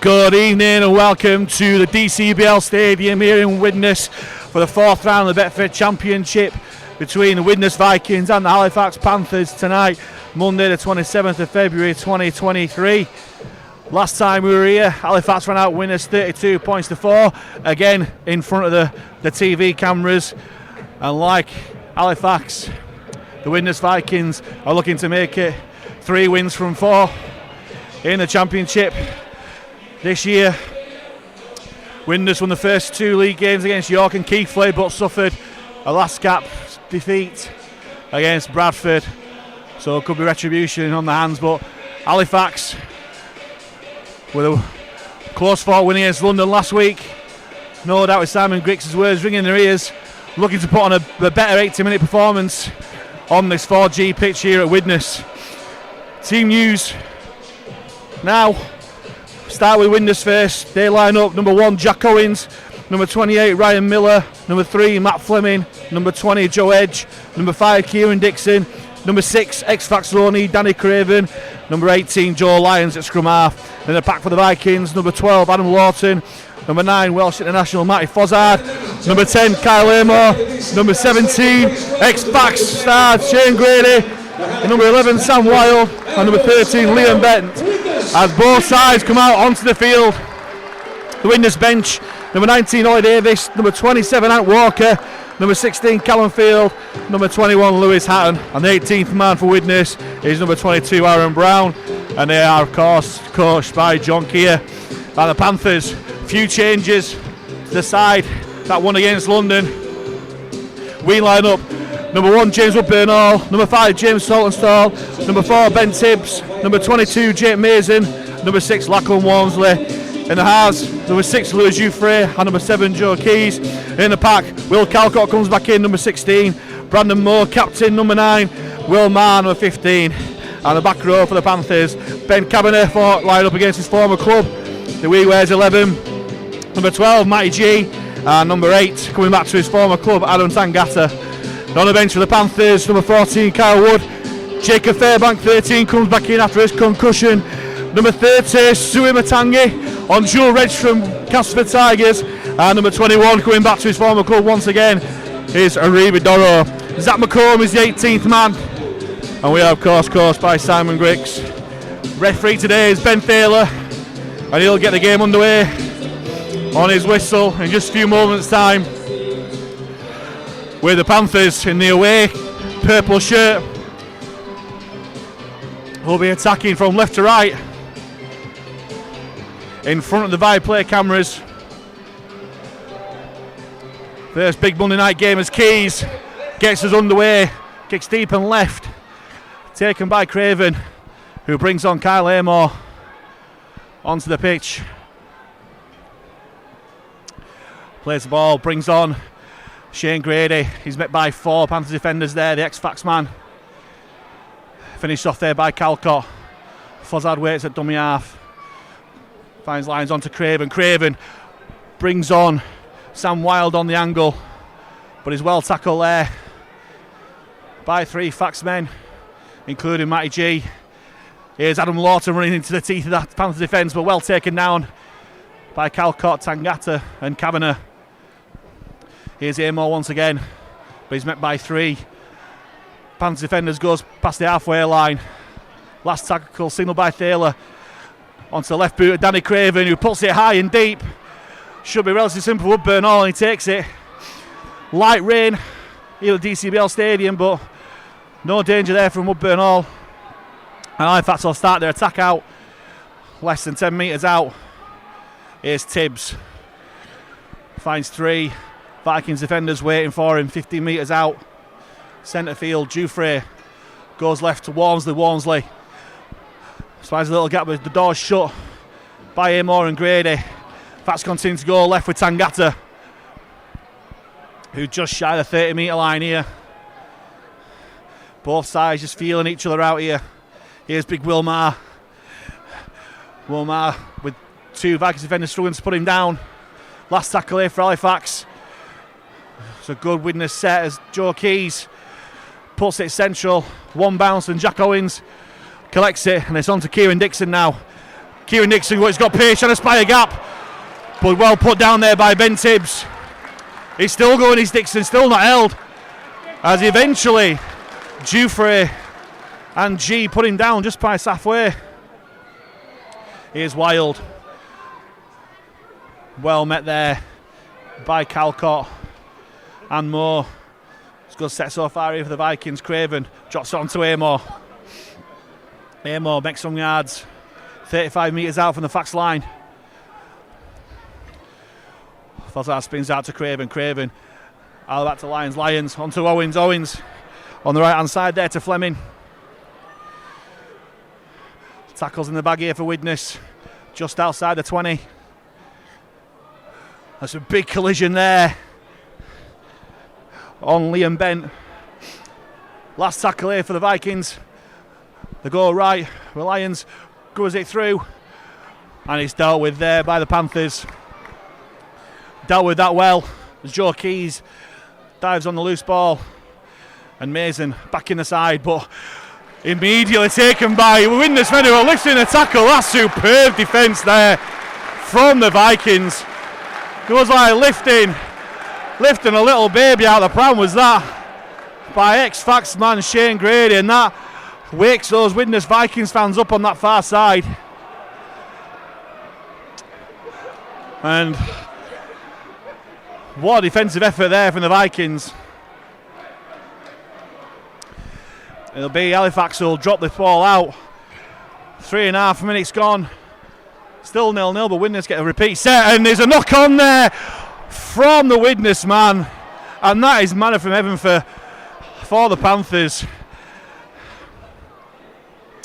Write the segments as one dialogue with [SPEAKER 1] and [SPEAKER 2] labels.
[SPEAKER 1] Good evening and welcome to the DCBL Stadium here in Widnes for the fourth round of the Betfred Championship between the Widnes Vikings and the Halifax Panthers tonight, Monday the 27th of February 2023. Last time we were here, Halifax ran out winners 32 points to 4, again in front of the TV cameras. And like Halifax, the Widnes Vikings are looking to make it 3 wins from 4 in the championship. This year, Widnes won the first 2 league games against York and Keighley, but suffered a last gap defeat against Bradford. So it could be retribution on the hands, but Halifax, with a close fought win against London last week, no doubt with Simon Griggs' words ringing in their ears, looking to put on a better 80-minute performance on this 4G pitch here at Widnes. Team news now. Start with Widnes first. They line up number 1 Jack Owens, number 28 Ryan Miller, number 3 Matt Fleming, number 20 Joe Edge, number 5 Kieran Dixon, number 6 X-Fax Loney Danny Craven, number 18 Joe Lyons at scrum half. Then a pack for the Vikings, number 12 Adam Lawton, number 9 Welsh International Matty Fozzard, number 10 Kyle Amor, number 17 X-Fax star Shane Grady, and number 11 Sam Weil, and number 13 Liam Bent. As both sides come out onto the field, the Widnes bench, number 19 Ollie Davis, number 27 Ant Walker, number 16 Callum Field, number 21 Lewis Hatton, and the 18th man for Widnes is number 22 Aaron Brown, and they are of course coached by John Keir. And the Panthers, few changes to the side that won against London. We line up number 1 James Woodburn-Hall, number 5 James Saltonstall, number 4 Ben Tibbs, number 22 Jake Mason, number 6 Lachlan Walmsley. In the halves, number 6 Lewis Jouffre and number 7 Joe Keys. In the pack, Will Calcott comes back in, number 16, Brandon Moore captain, number 9, Will Marr, number 15. And the back row for the Panthers, Ben Kavanagh line up against his former club, the Wee wears 11, number 12 Matty G, and number 8 coming back to his former club, Adam Tangata. On the bench for the Panthers, number 14 Kyle Wood, Jacob Fairbank 13 comes back in after his concussion, number 30 Sui Matangi on dual reg from Casper Tigers, and number 21 coming back to his former club once again is Ariba Doro. Zach McComb is the 18th man, and we are of course coached by Simon Griggs. Referee today is Ben Thaler, and he'll get the game underway on his whistle in just a few moments time, with the Panthers in the away purple shirt will be attacking from left to right in front of the Viaplay cameras. First big Monday night game as Keys gets us underway, kicks deep and left, taken by Craven, who brings on Kyle Amor onto the pitch, plays the ball, brings on Shane Grady. He's met by 4 Panthers defenders there, the X-Fax man. Finished off there by Calcott. Fozzard waits at dummy half. Finds lines onto Craven. Craven brings on Sam Wild on the angle, but he's well tackled there by 3 Fax men, including Matty G. Here's Adam Lawton running into the teeth of that Panthers defence, but well taken down by Calcott, Tangata and Kavanagh. Here's Amor once again, but he's met by 3 Panthers defenders, goes past the halfway line. Last tackle signal by Thaler onto the left boot of Danny Craven, who puts it high and deep. Should be relatively simple. Woodburn-Hall, and he takes it. Light rain here at DCBL Stadium, but no danger there from Woodburn-Hall. And Halifax will start their attack out less than 10 metres out. Here's Tibbs, finds 3 Vikings defenders waiting for him 15 metres out. Centre field, Jouffre goes left to Walmsley. Walmsley finds a little gap with the doors shut by Amor and Grady. Fats continues to go left with Tangata, who just shy the 30 metre line here. Both sides just feeling each other out here. Here's big Will Marr. Will Marr with 2 Vikings defenders struggling to put him down. Last tackle here for Halifax. It's a good Widnes set as Joe Keys puts it central. 1 bounce and Jack Owens collects it, and it's on to Kieran Dixon now. Kieran Nixon, he's got pace, trying to spy a gap, but well put down there by Ben Tibbs. He's still going, he's Dixon, still not held, as eventually Jufrey and G put him down just past halfway. Here's Wild. Well met there by Calcott and Moore. It's a good set so far here for the Vikings. Craven drops it onto Amor. Amor makes some yards, 35 metres out from the fax line. Fozzard spins out to Craven. Craven all back to Lions. Lions onto Owens. Owens on the right hand side there to Fleming. Tackles in the bag here for Widnes, just outside the 20. That's a big collision there on Liam Bent. Last tackle here for the Vikings. They go right, the Lions goes it through, and it's dealt with there by the Panthers. Dealt with that well as Joe Keys dives on the loose ball, and Mason back in the side, but immediately taken by Widnes men who are lifting the tackle. That's superb defence there from the Vikings. It was like lifting a little baby out of the pram, was that, by ex-Fax man Shane Grady, and that wakes those Widnes Vikings fans up on that far side. And what a defensive effort there from the Vikings. It'll be Halifax who'll drop the ball out. 3.5 minutes gone. Still 0-0, but Widnes get a repeat set, and there's a knock on there from the Widnes man, and that is manna from heaven for the Panthers.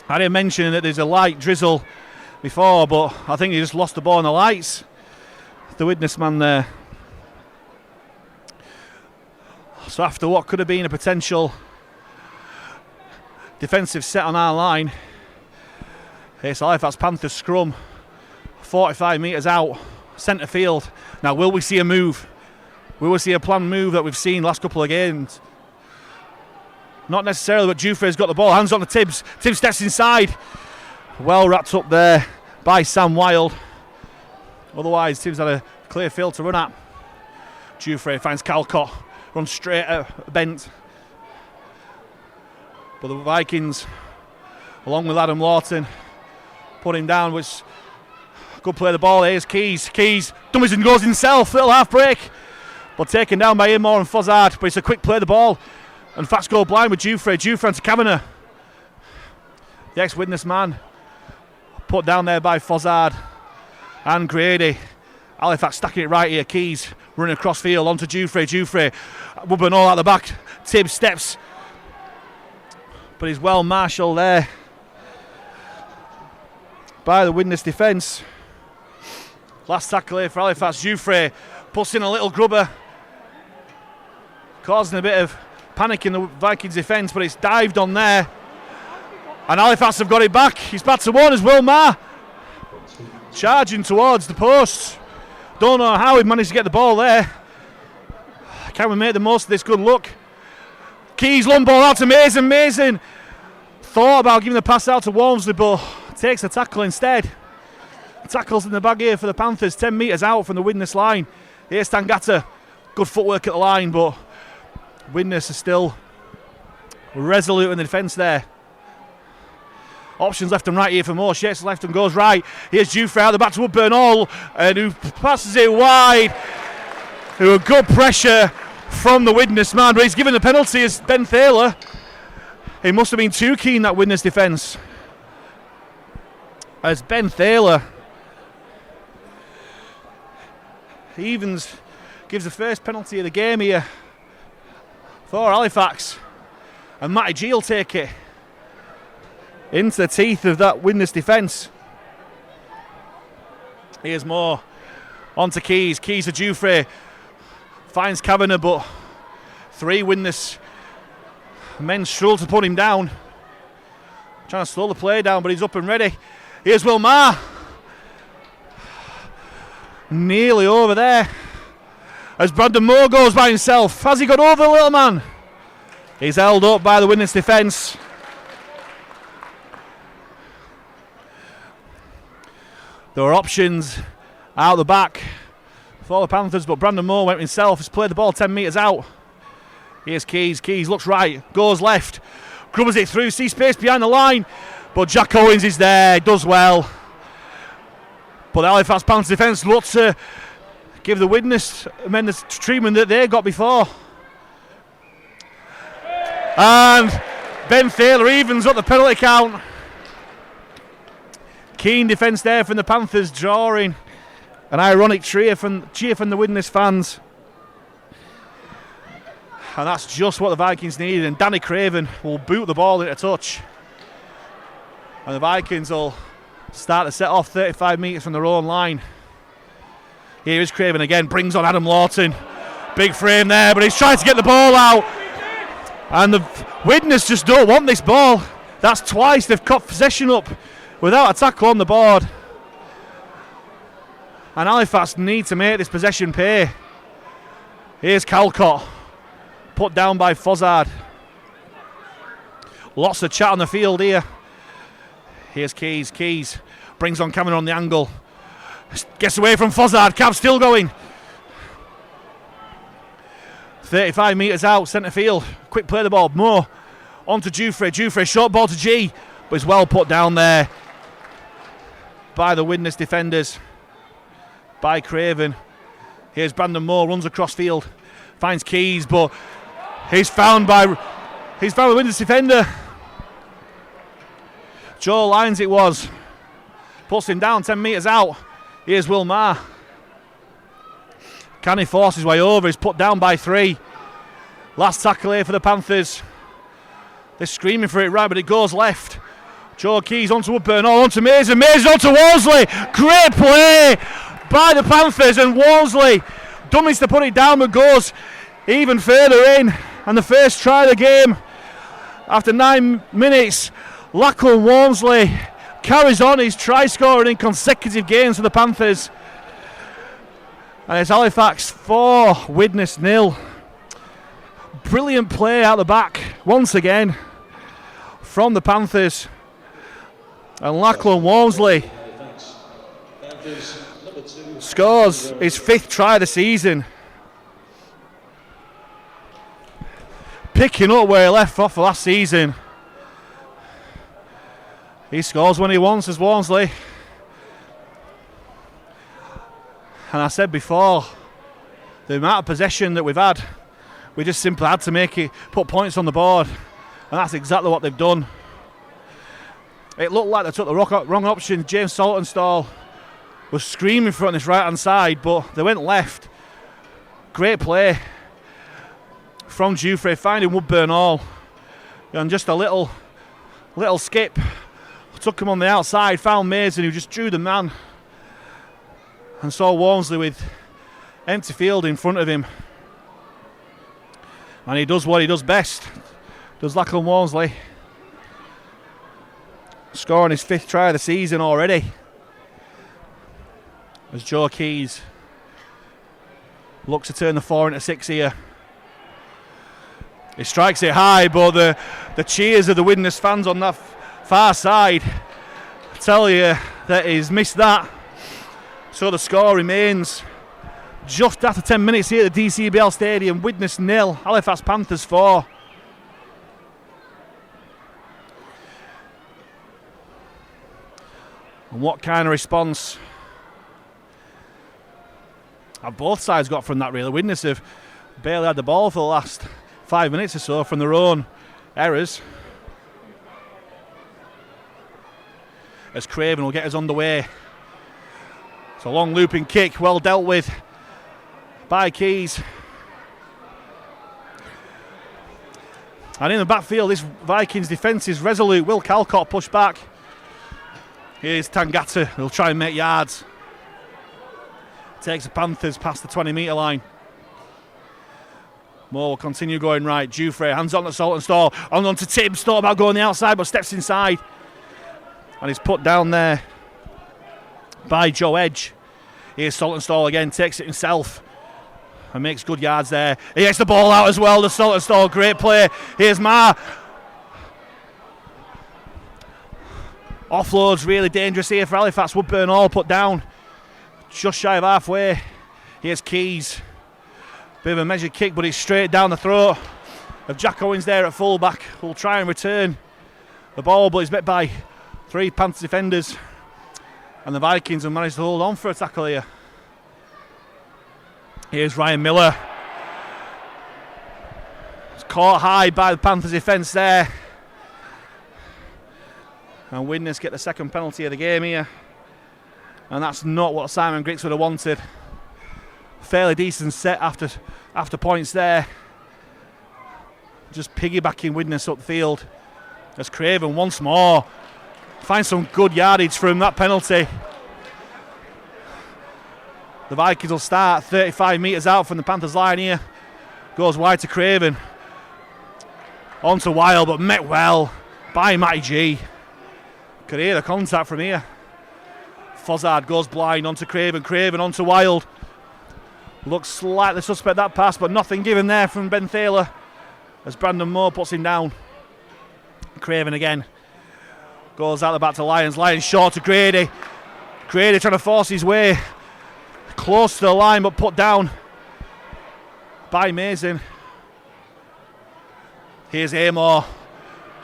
[SPEAKER 1] I didn't mention that there's a light drizzle before, but I think he just lost the ball in the lights. The Widnes man there. So after what could have been a potential defensive set on our line, it's Halifax Panthers scrum, 45 metres out, centre field. Now, will we see a move? Will we see a planned move that we've seen last couple of games? Not necessarily, but Jufrey's got the ball, hands on to Tibbs. Tibbs steps inside. Well wrapped up there by Sam Wild. Otherwise, Tibbs had a clear field to run at. Jufrey finds Calcott, runs straight at Bent. But the Vikings, along with Adam Lawton, put him down, which good play of the ball. Here's Keys. Keys dummies and goes himself, little half break, but taken down by Amor and Fozzard. But it's a quick play of the ball, and Fax go blind with Jufrey. Jufrey onto Kavanagh. The ex-Widnes man put down there by Fozzard and Grady. Halifax stacking it right here. Keys running across field onto Jufrey. Jufrey wubbing all out the back. Tibbs steps, but he's well marshalled there by the Widnes defence. Last tackle here for Halifax. Jufrey puts in a little grubber, causing a bit of panic in the Vikings defence, but it's dived on there, and Halifax have got it back. He's back to one as Will Maher, charging towards the posts. Don't know how he managed to get the ball there. Can we make the most of this good luck? Keys, long ball out to Mason. Mason thought about giving the pass out to Walmsley, but takes the tackle instead. Tackles in the bag here for the Panthers, 10 metres out from the Widnes line. Here's Tangata, good footwork at the line, but Widnes are still resolute in the defence there. Options left and right here for Moore. Shakes left and goes right. Here's Jufrey out the back to Woodburn Hall, and who passes it wide. A good pressure from the Widnes man, but he's given the penalty as Ben Thaler. He must have been too keen, that Widnes defence, as Ben Thaler evens, gives the first penalty of the game here for Halifax, and Matty G will take it into the teeth of that Widnes defence. Here's Moore onto Keys. Keys to Jufrey, finds Kavanagh, but three Widnes men struggle to put him down. Trying to slow the play down, but he's up and ready. Here's Will Maher, nearly over there as Brandon Moore goes by himself. Has he got over the little man? He's held up by the Widnes defence. There were options out the back for the Panthers, but Brandon Moore went himself. He's played the ball 10 metres out. Here's Keys. Keys looks right, goes left, grubbers it through, sees space behind the line, but Jack Owens is there, does well. But the Halifax Panthers defence looks to give the Widnes men the treatment that they got before. And Ben Thaler evens up the penalty count. Keen defence there from the Panthers, drawing an ironic cheer from the Widnes fans. And that's just what the Vikings needed. And Danny Craven will boot the ball into touch. And the Vikings will start to set off 35 metres from their own line. Here is Craven again, brings on Adam Lawton. Big frame there, but he's trying to get the ball out. And the Widnes just don't want this ball. That's twice they've cut possession up without a tackle on the board. And Halifax need to make this possession pay. Here's Calcott, put down by Fozzard. Lots of chat on the field here. Here's Keys. Keys brings on Cameron on the angle. Gets away from Fozzard. Cav still going. 35 metres out, centre field. Quick play the ball. Moore on to Jufrey. Jufrey, short ball to G, but it's well put down there by the Widnes defenders. By Craven. Here's Brandon Moore, runs across field. Finds Keys, but he's found by the Widnes defender. Joe Lyons it was. Puts him down 10 metres out. Here's Will Maher. Can he force his way over? He's put down by 3. Last tackle here for the Panthers. They're screaming for it right, but it goes left. Joe Keys onto Woodburn, onto Mason. Mason onto Walmsley. Great play by the Panthers, and Walmsley dummies to put it down, but goes even further in. And the first try of the game after 9 minutes. Lachlan Walmsley carries on his try scoring in consecutive games for the Panthers. And it's Halifax 4, Widnes 0. Brilliant play out the back once again from the Panthers. And Lachlan Walmsley scores his 5th try of the season. Picking up where he left off last season. He scores when he wants as Walmsley. And I said before, the amount of possession that we've had, we just simply had to put points on the board. And that's exactly what they've done. It looked like they took the wrong option. James Saltonstall was screaming for it on this right hand side, but they went left. Great play from Jufrey, finding Woodburn all. And just a little skip. Took him on the outside, found Mason, who just drew the man. And saw Walmsley with empty field in front of him. And he does what he does best. Does Lachlan Walmsley. Scoring his 5th try of the season already. As Joe Keys looks to turn the 4 into 6 here. He strikes it high, but the cheers of the Widnes fans on that far side tell you that he's missed that. So the score remains just after 10 minutes here at the DCBL Stadium. Widnes 0, Halifax Panthers 4. And what kind of response have both sides got from that, really? Widnes have barely had the ball for the last 5 minutes or so from their own errors. As Craven will get us underway. It's a long looping kick, well dealt with by Keys. And in the backfield, this Vikings defence is resolute. Will Calcott push back. Here's Tangata, who'll try and make yards. Takes the Panthers past the 20 metre line. Moore will continue going right. Jufrey, hands on to Saltonstall. On to Tibbs, thought about going the outside, but steps inside. And he's put down there by Joe Edge. Here's Saltonstall again, takes it himself and makes good yards there. He gets the ball out as well to Saltonstall, great play. Here's Maher. Offload's really dangerous here for Halifax. Woodburn all put down just shy of halfway. Here's Keys. Bit of a measured kick, but it's straight down the throat of Jack Owens there at fullback. Will try and return the ball, but he's met by 3 Panthers defenders. And the Vikings have managed to hold on for a tackle here. Here's Ryan Miller. It's caught high by the Panthers defence there. And Widnes get the second penalty of the game here. And that's not what Simon Griggs would have wanted. Fairly decent set after points there. Just piggybacking Widnes up the field. As Craven once more finds some good yardage from that penalty. The Vikings will start 35 metres out from the Panthers line here. Goes wide to Craven. On to Wild, but met well by Matty G. Could hear the contact from here. Fozzard goes blind onto Craven. Craven onto Wild. Looks slightly suspect that pass, but nothing given there from Ben Thaler as Brandon Moore puts him down. Craven again. Goes out the back to Lyons. Lyons short to Grady. Grady trying to force his way close to the line, but put down by Mason. Here's Amor.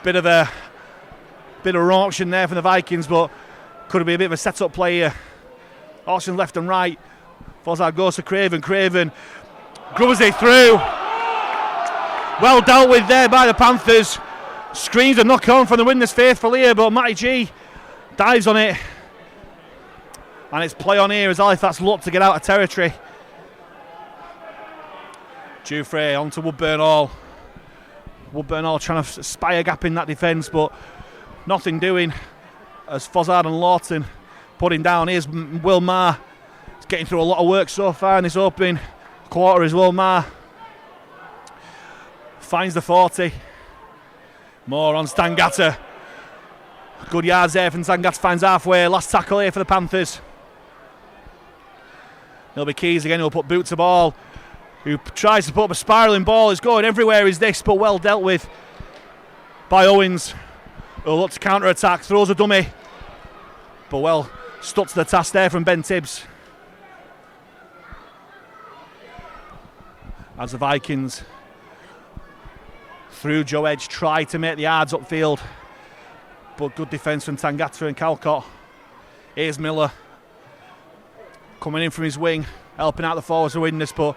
[SPEAKER 1] Bit of auction there from the Vikings, but could be a bit of a set-up play here. Auction left and right. Fozzard goes to Craven. Craven grubbers it through. Well dealt with there by the Panthers. Screams a knock on from the Widnes faithful here, but Matty G dives on it. And it's play on here as Halifax look to get out of territory. Dufresne onto Woodburn Hall. Woodburn Hall trying to spy a gap in that defence, but nothing doing as Fozzard and Lawton put him down. Here's Will Maher. He's getting through a lot of work so far in this opening quarter as Will Maher. Finds the 40. More on Stangata. Good yards there from Stangata, finds halfway. Last tackle here for the Panthers. There'll be Keys again, who'll put boot to ball. Who tries to put up a spiralling ball. It's going everywhere is this, but well dealt with by Owens. Who'll look to counter-attack, throws a dummy. But well stuck to the task there from Ben Tibbs. As the Vikings, through Joe Edge, try to make the yards upfield. But good defence from Tangata and Calcott. Here's Miller. Coming in from his wing, helping out the forwards of Widnes, but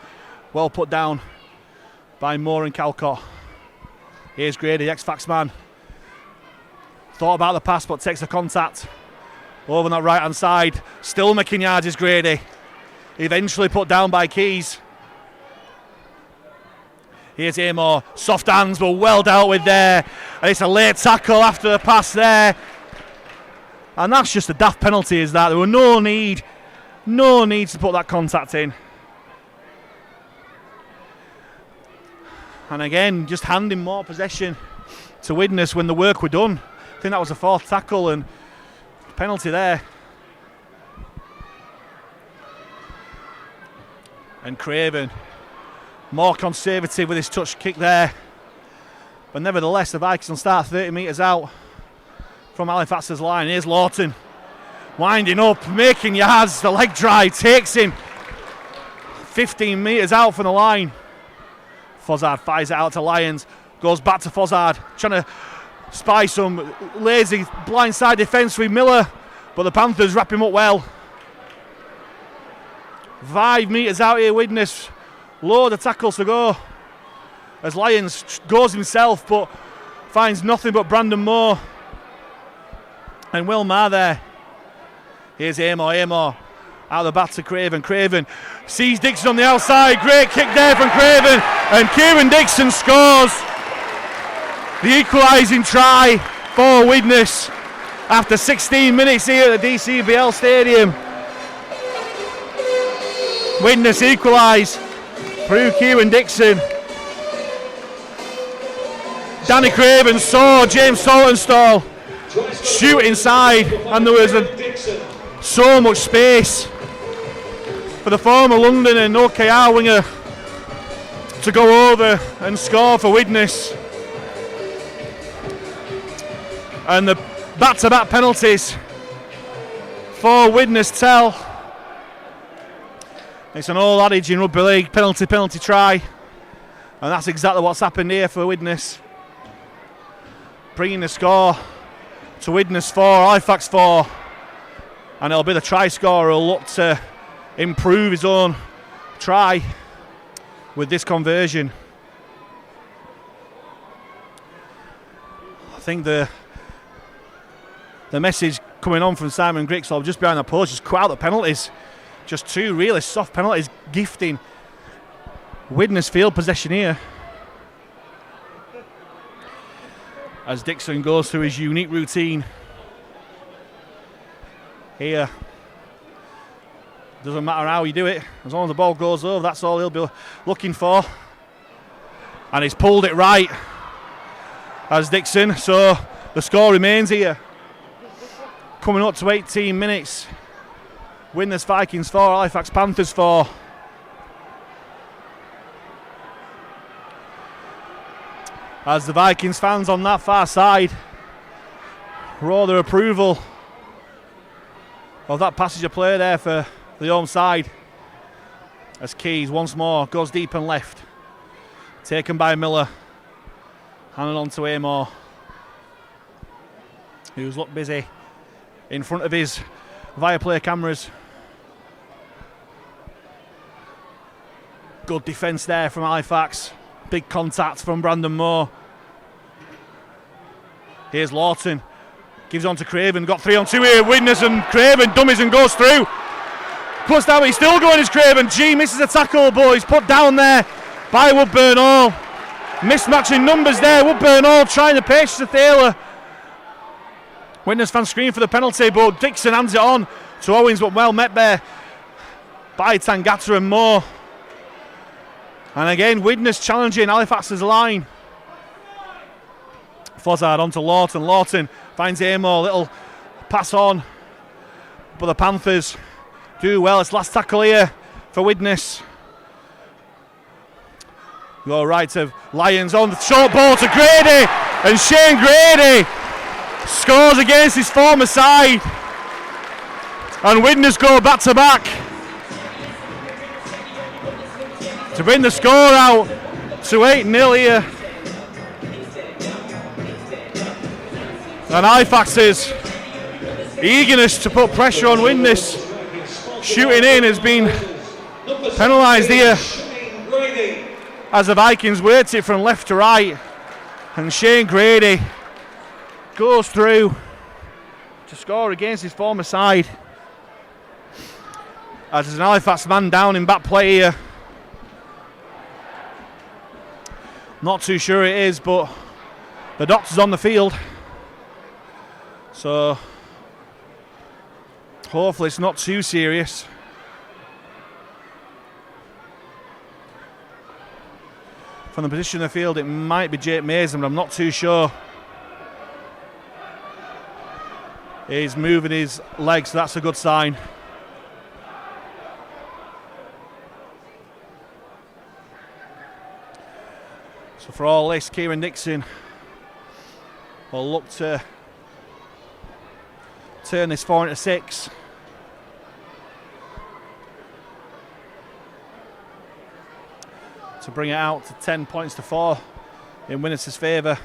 [SPEAKER 1] well put down by Moore and Calcott. Here's Grady, the X-Fax man. Thought about the pass, but takes the contact over on that right-hand side. Still making yards is Grady. Eventually put down by Keys. Here's Amor, soft hands, but well dealt with there. And it's a late tackle after the pass there. And that's just a daft penalty, is that? There were no need to put that contact in. And again, just handing more possession to Widnes when the work were done. I think that was the 4th tackle and penalty there. And Craven, more conservative with his touch kick there. But nevertheless, the Vikings will start 30 metres out from Halifax's line. Here's Lawton. Winding up, making yards. The leg drive takes him 15 metres out from the line. Fozzard fires it out to Lyons. Goes back to Fozzard. Trying to spy some lazy blindside defence with Miller. But the Panthers wrap him up well. 5 metres out here, Widnes. Load of tackles to go. As Lyons goes himself, but finds nothing but Brandon Moore. And Will Maher there. Here's Amor. Amor out the back to Craven. Craven sees Dixon on the outside. Great kick there from Craven. And Kieran Dixon scores the equalising try for Widnes after 16 minutes here at the DCBL Stadium. Widnes equalise through Kieran Dixon. Danny Craven saw James Saltonstall shoot inside, and there was so much space for the former London and OKR winger to go over and score for Widnes. And the back-to-back penalties for Widnes Tell. It's an old adage in rugby league, penalty, try. And that's exactly what's happened here for Widnes. Bringing the score to Widnes 4, Halifax 4. And it'll be the try scorer who'll look to improve his own try with this conversion. I think the message coming on from Simon Grixall just behind the post, just cut out the penalties. Just two really soft penalties, gifting Widnes field possession here. As Dixon goes through his unique routine here. Doesn't matter how you do it, as long as the ball goes over, that's all he'll be looking for. And he's pulled it right as Dixon, so the score remains here. Coming up to 18 minutes. Widnes Vikings 4, Halifax Panthers 4. As the Vikings fans on that far side roar their approval of that passage of play there for the home side. As Keys once more goes deep and left. Taken by Miller. Handed on to Amor, who's looked busy in front of his Viaplay cameras. Good defence there from Halifax. Big contact from Brandon Moore. Here's Lawton. Gives on to Craven. Got 3-on-2 here. Widnes and Craven dummies and goes through. Plus down, he's still going as Craven. G misses a tackle, but he's put down there by Woodburn Hall. Mismatching numbers there. Woodburn Hall trying to pace to Thaler. Widnes fans scream for the penalty, but Dixon hands it on to Owens, but well met there by Tangata and Moore. And again, Widnes challenging Halifax's line. Fozzard onto Lawton. Lawton finds Amor, little pass on, but the Panthers do well. It's last tackle here for Widnes. Go right to Lyons on the short ball to Grady, and Shane Grady scores against his former side, and Widnes go back to back to bring the score out to 8-0 here. And Halifax's eagerness to put pressure on Widnes shooting in has been penalised here, as the Vikings worked it from left to right, and Shane Grady goes through to score against his former side. As there's an Halifax man down in back play here. Not too sure it is, but the doctor's on the field, so hopefully it's not too serious. From the position of the field, it might be Jake Mason, but I'm not too sure. He's moving his legs, so that's a good sign. So for all this, Kieran Dixon will look to turn this 4 into 6. To bring it out to 10 points to 4 in Widnes' favour.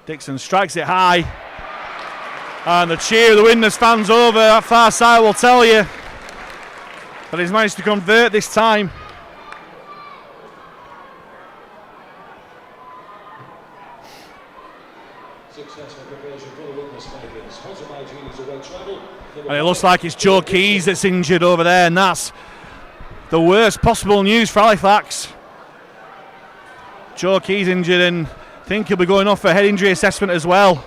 [SPEAKER 1] Dixon strikes it high, and the cheer of the Widnes fans over that far side will tell you that he's managed to convert this time. And it looks like it's Joe Keys that's injured over there, and that's the worst possible news for Halifax. Joe Keys injured, and I think he'll be going off for head injury assessment as well.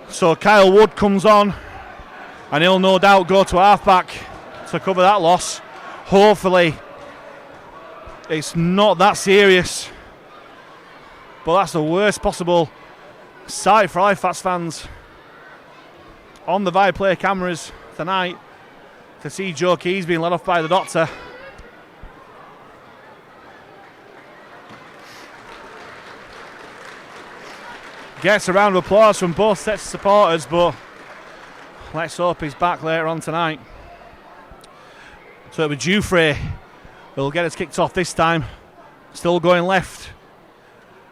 [SPEAKER 1] So Kyle Wood comes on, and he'll no doubt go to halfback to cover that loss. Hopefully it's not that serious, but that's the worst possible sight for Halifax fans on the Viaplay cameras tonight, to see Joe Keys being led off by the doctor. Gets a round of applause from both sets of supporters, but let's hope he's back later on tonight. So it'll be Jufrey who'll get us kicked off this time. Still going left.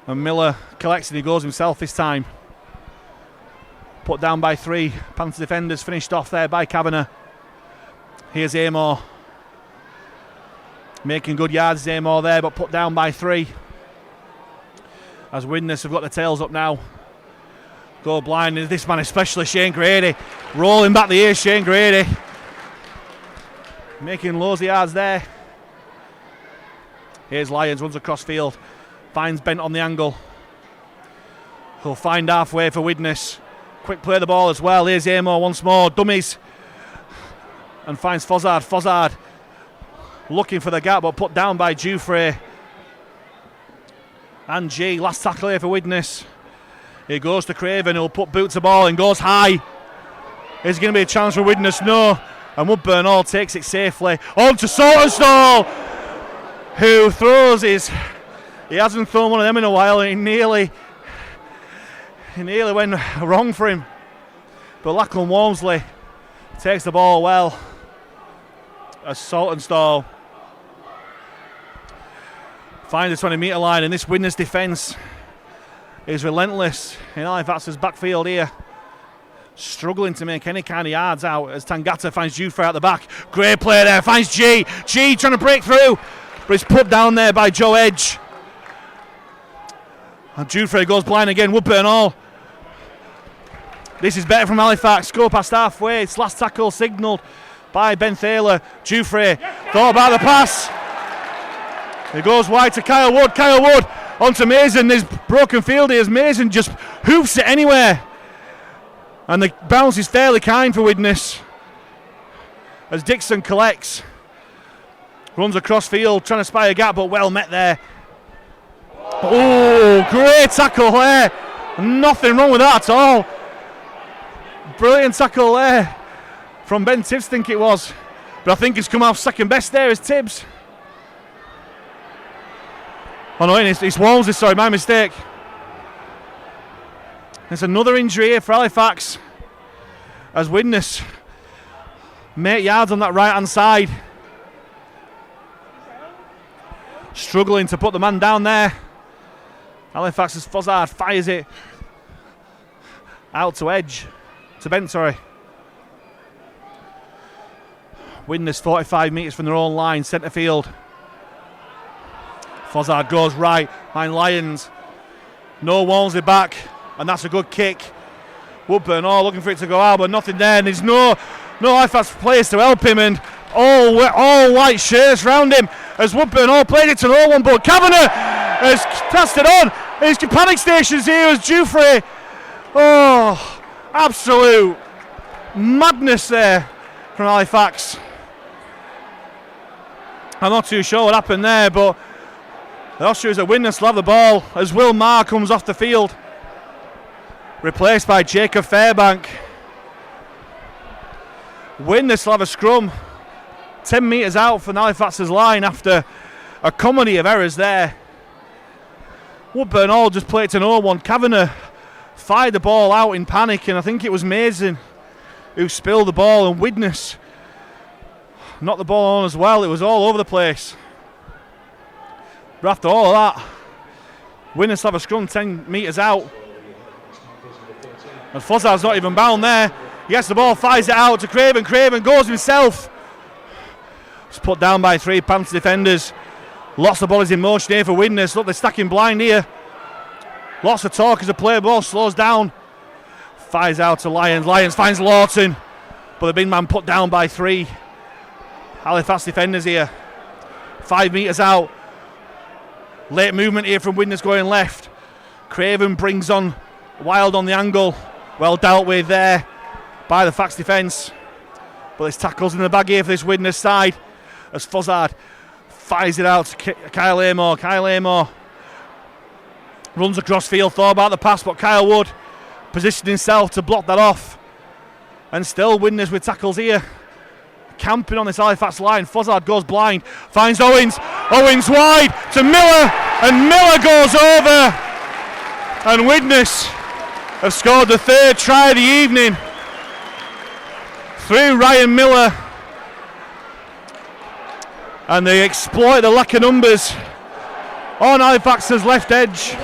[SPEAKER 1] And Miller collects and he goes himself this time. Put down by 3. Panthers defenders finished off there by Kavanagh. Here's Amor. Making good yards, Amor there, but put down by 3. As Widnes have got the tails up now. Go blind, this man especially, Shane Grady. Rolling back the ears, Shane Grady. Making loads of yards there. Here's Lyons, runs across field. Finds Bent on the angle. He'll find halfway for Widnes. Quick play of the ball as well. Here's Amor once more. Dummies. And finds Fozzard. Fozzard looking for the gap, but put down by Jufrey. And G. Last tackle here for Widnes. He goes to Craven. He'll put boot to ball and goes high. Is going to be a chance for Widnes? No. And Woodburn Hall takes it safely. On to Saltonstall, who throws his... He hasn't thrown one of them in a while, and he nearly went wrong for him. But Lachlan Walmsley takes the ball well. As Saltonstall finds the 20-metre line, and this Widnes defence is relentless in Halifax's backfield here. Struggling to make any kind of yards out as Tangata finds Jufrey at the back. Great play there, finds G. G trying to break through, but it's put down there by Joe Edge. And Jufrey goes blind again. Woodburn Hall. This is better from Halifax. Go past halfway. It's last tackle signalled by Ben Thaler. Jufrey thought about the pass. It goes wide to Kyle Wood. Kyle Wood onto Mason. There's broken field here as Mason just hoofs it anywhere. And the bounce is fairly kind for Widnes. As Dixon collects. Runs across field trying to spy a gap, but well met there. Oh, great tackle there. Nothing wrong with that at all. Brilliant tackle there from Ben Tibbs, think it was. But I think he's come off second best there is Tibbs. Oh no, it's Walmsley, sorry, my mistake. There's another injury here for Halifax. As Widnes make yards on that right hand side. Struggling to put the man down there. Halifax's Fozzard fires it out to Edge. To Bent, sorry. Widnes 45 metres from their own line, centre field. Fozzard goes right, behind Lyons. No Walmsley back, and that's a good kick. Woodburn Hall looking for it to go out, but nothing there, and there's no Halifax players to help him, and all white shirts round him as Woodburn Hall played it to no one, but Kavanagh has passed it on. His panic stations here as Jufrey. Oh, absolute madness there from Halifax. I'm not too sure what happened there, but the Austrians are Widnes will have the ball as Will Marr comes off the field. Replaced by Jacob Fairbank. Widnes will have a scrum 10 metres out from Halifax's line after a comedy of errors there. Woodburn Hall just played to no one. Kavanagh fired the ball out in panic, and I think it was Mason who spilled the ball, and Widnes knocked the ball on as well. It was all over the place. But after all of that, Widnes have a scrum 10 metres out. And Fozzard's not even bound there. He gets the ball, fires it out to Craven. Craven goes himself. It's put down by 3 Panthers defenders. Lots of bodies in motion here for Widnes. Look, they're stacking blind here. Lots of talk as the play ball slows down. Fires out to Lyons. Lyons finds Lawton, but the big man put down by 3 Halifax defenders here. 5 metres out. Late movement here from Widnes going left. Craven brings on Wild on the angle. Well dealt with there by the Fax defence. But there's tackles in the bag here for this Widnes side as Fozzard fires it out to Kyle Amor. Kyle Amor runs across field, thought about the pass, but Kyle Wood positioned himself to block that off. And still Widnes with tackles here. Camping on this Halifax line. Fozzard goes blind, finds Owens. Owens wide to Miller, and Miller goes over. And Widnes have scored the third try of the evening through Ryan Miller, and they exploit the lack of numbers on Halifax's left edge.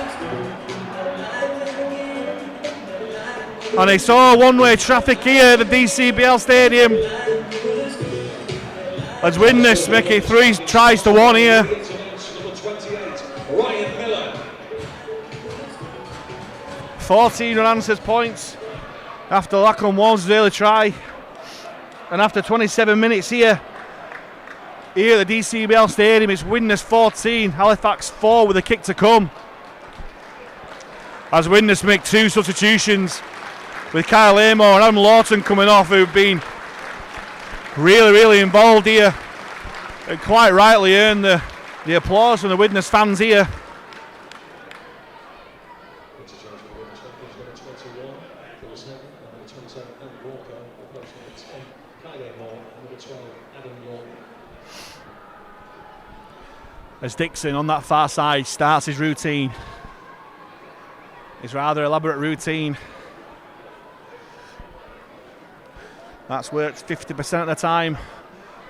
[SPEAKER 1] And they saw one-way traffic here at the DCBL Stadium as Widnes make it 3 tries to 1 here. 14 unanswered points after Lachlan Walls' early try, and after 27 minutes here at the DCBL Stadium, it's Widnes 14, Halifax 4 with a kick to come. As Widnes make 2 substitutions, with Kyle Amor and Adam Lawton coming off, who've been really involved here, and quite rightly earned the applause from the Widnes fans here. As Dixon on that far side starts his routine, his rather elaborate routine. That's worked 50% of the time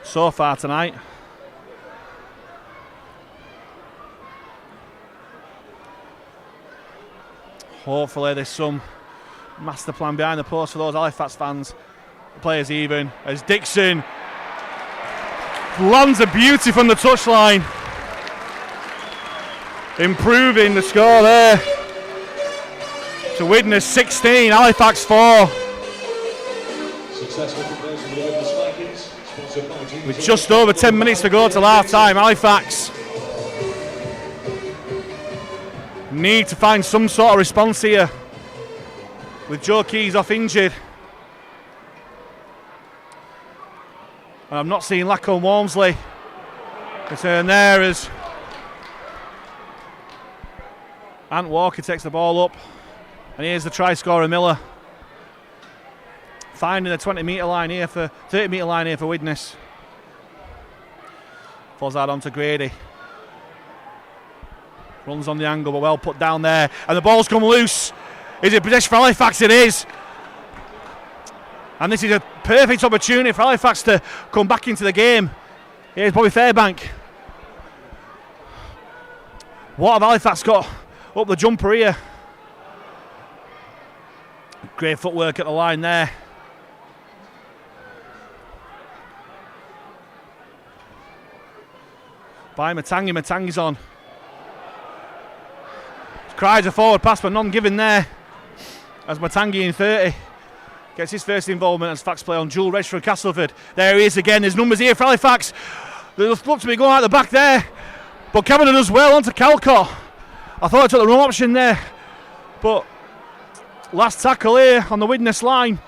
[SPEAKER 1] so far tonight. Hopefully there's some master plan behind the post for those Halifax fans. The players even, as Dixon lands a beauty from the touchline, improving the score there to Widnes 16, Halifax 4. With just over 10 minutes to go till half time, Halifax need to find some sort of response here with Joe Keys off injured. And I'm not seeing Lachlan Walmsley return there as Ant Walker takes the ball up, and here's the try scorer Miller, finding the 30 metre line here for Widnes. Falls out onto Grady. Runs on the angle, but well put down there, and the ball's come loose. Is it possession for Halifax? It is. And this is a perfect opportunity for Halifax to come back into the game. Here's Bobby Fairbank. What have Halifax got up the jumper here? Great footwork at the line there. By Matangi. Matangi's on. Cries a forward pass, but none given there. As Matangi in 30 gets his first involvement as Fax play on dual reg for Castleford. There he is again. There's numbers here for Halifax. They look to be going out the back there, but Cameron does well onto Calcott. I thought I took the wrong option there, but last tackle here on the Widnes line.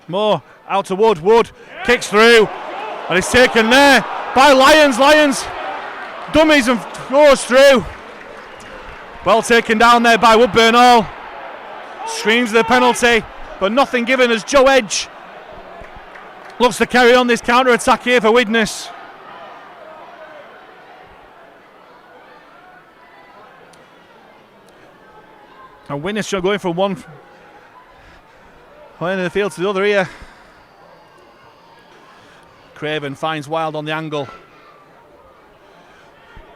[SPEAKER 1] More out to Wood. Wood kicks through, and it's taken there by Lyons. Lyons dummies and goes through. Well taken down there by Woodburn Hall. Screams the penalty, but nothing given as Joe Edge looks to carry on this counter-attack here for Widnes. And Widnes going from one end of the field to the other here. Craven finds Wild on the angle.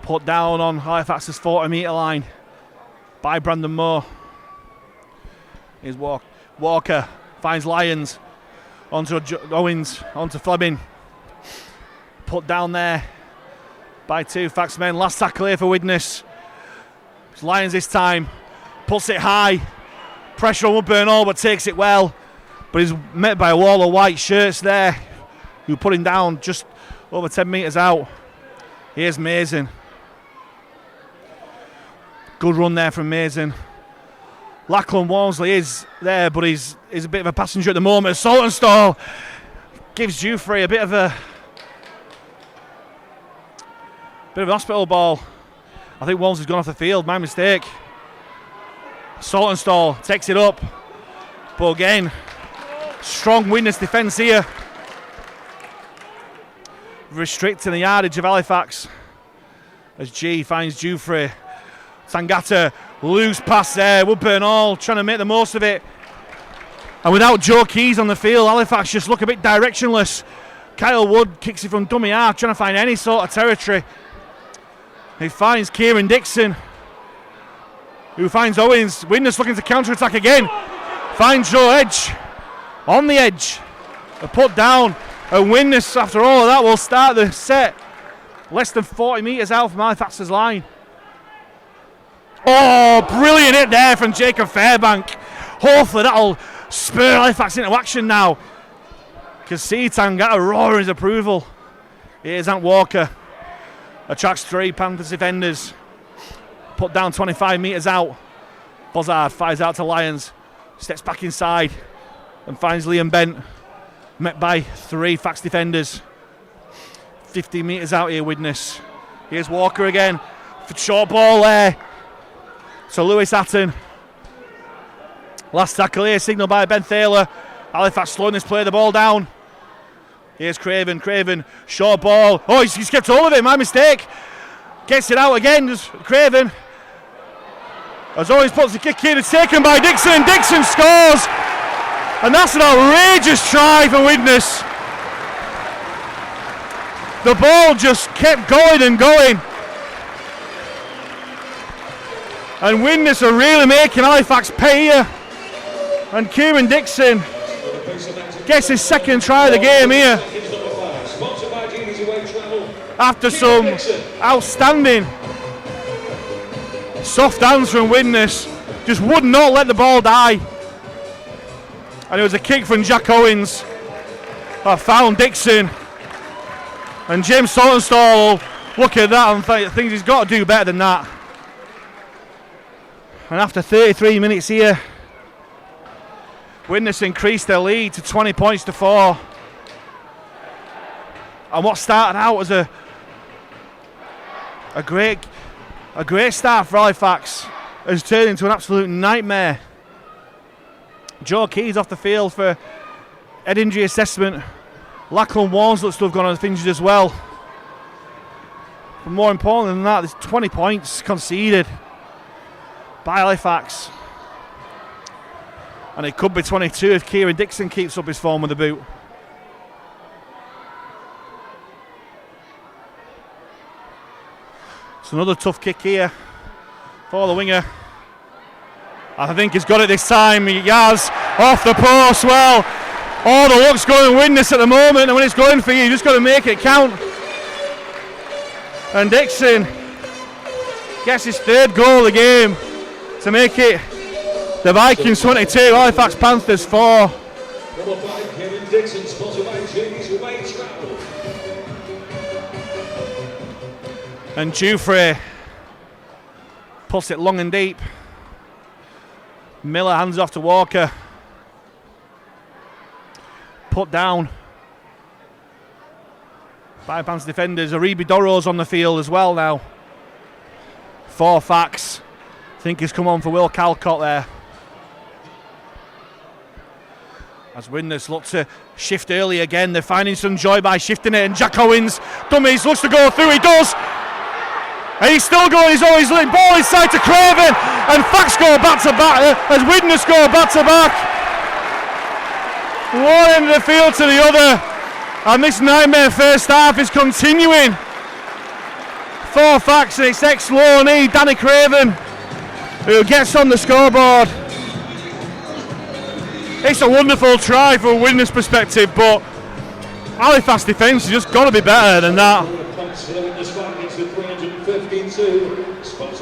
[SPEAKER 1] Put down on Halifax's 40 metre line by Brandon Moore. Here's Walker finds Lyons onto Owens, onto Fleming. Put down there by 2 Fax men. Last tackle here for Widnes. It's Lyons this time. Puts it high. Pressure on Woodburn Hall, but takes it well. But he's met by a wall of white shirts there, who put him down just over 10 metres out. Here's Mason. Good run there from Mason. Lachlan Walmsley is there, but he's a bit of a passenger at the moment. Saltonstall gives Jufrey a bit of an hospital ball. I think Walmsley's gone off the field, my mistake. Saltonstall takes it up, but again, strong Widnes defence here, restricting the yardage of Halifax as G finds Jufrey. Tangata Loose pass there, Woodburn Hall trying to make the most of it. And without Joe Keys on the field, Halifax just look a bit directionless. Kyle Wood kicks it from dummy half, trying to find any sort of territory. He finds Kieran Dixon, who finds Owens. Widnes looking to counter-attack again. Finds Joe Edge on the edge. A put down. And Widnes, after all of that, will start the set less than 40 metres out from Halifax's line. Oh, brilliant hit there from Jacob Fairbank. Hopefully that'll spur Halifax into action now, because Seatang got a roar in his approval. Here's Ant Walker. Attracts 3 Panthers defenders. Put down 25 metres out. Bozard fires out to Lyons. Steps back inside and finds Liam Bent. Met by 3 Fax defenders. 50 metres out here, Widnes. Here's Walker again. Short ball there. So Lewis Hatton. Last tackle here, signalled by Ben Thaler. Halifax slowing this play, the ball down. Here's Craven. Craven, short ball. Oh, he's kept hold of it, my mistake. Gets it out again, just Craven. As always, puts the kick in, it's taken by Dixon. Dixon scores. And that's an outrageous try for Widnes. The ball just kept going and going. And Widnes are really making Halifax pay here. And Kieran Dixon gets his second try of the game here. After some outstanding soft hands from Widnes, just would not let the ball die. And it was a kick from Jack Owens that found Dixon. And James Saltonstall will look at that and thinks he's got to do better than that. And after 33 minutes here, Widnes increased their lead to 20 points to 4. And what started out as a great start for Halifax has turned into an absolute nightmare. Joe Keys off the field for head injury assessment. Lachlan Warnes looks to have gone on injured as well. But more important than that, there's 20 points conceded by Halifax. And it could be 22 if Kieran Dixon keeps up his form with the boot. It's another tough kick here for the winger. I think he's got it this time. Yaz off the post. Well, all the luck's going Widnes at the moment, and when it's going for you, you just got to make it count. And Dixon gets his 3rd goal of the game to make it the Vikings 22, Halifax Panthers 4.
[SPEAKER 2] Number 5, Kevin Dixon, sponsored by Jamie's Away Travel.
[SPEAKER 1] And Jufrey puts it long and deep. Miller hands off to Walker. Put down by Panthers defenders. Aribi Doro's on the field as well now. 4 Fax. I think he's come on for Will Calcott there. As Widnes look to shift early again, they're finding some joy by shifting it, and Jack Owens, dummies, looks to go through, he does! And he's still going, he's always letting ball inside to Craven, and Fax go back to back, as Widnes go back to back. One end of the field to the other, and this nightmare first half is continuing. 4 Fax, and it's ex-Lowney, Danny Craven, who gets on the scoreboard. It's a wonderful try from a Widnes perspective, but Halifax defence has just got to be better than that.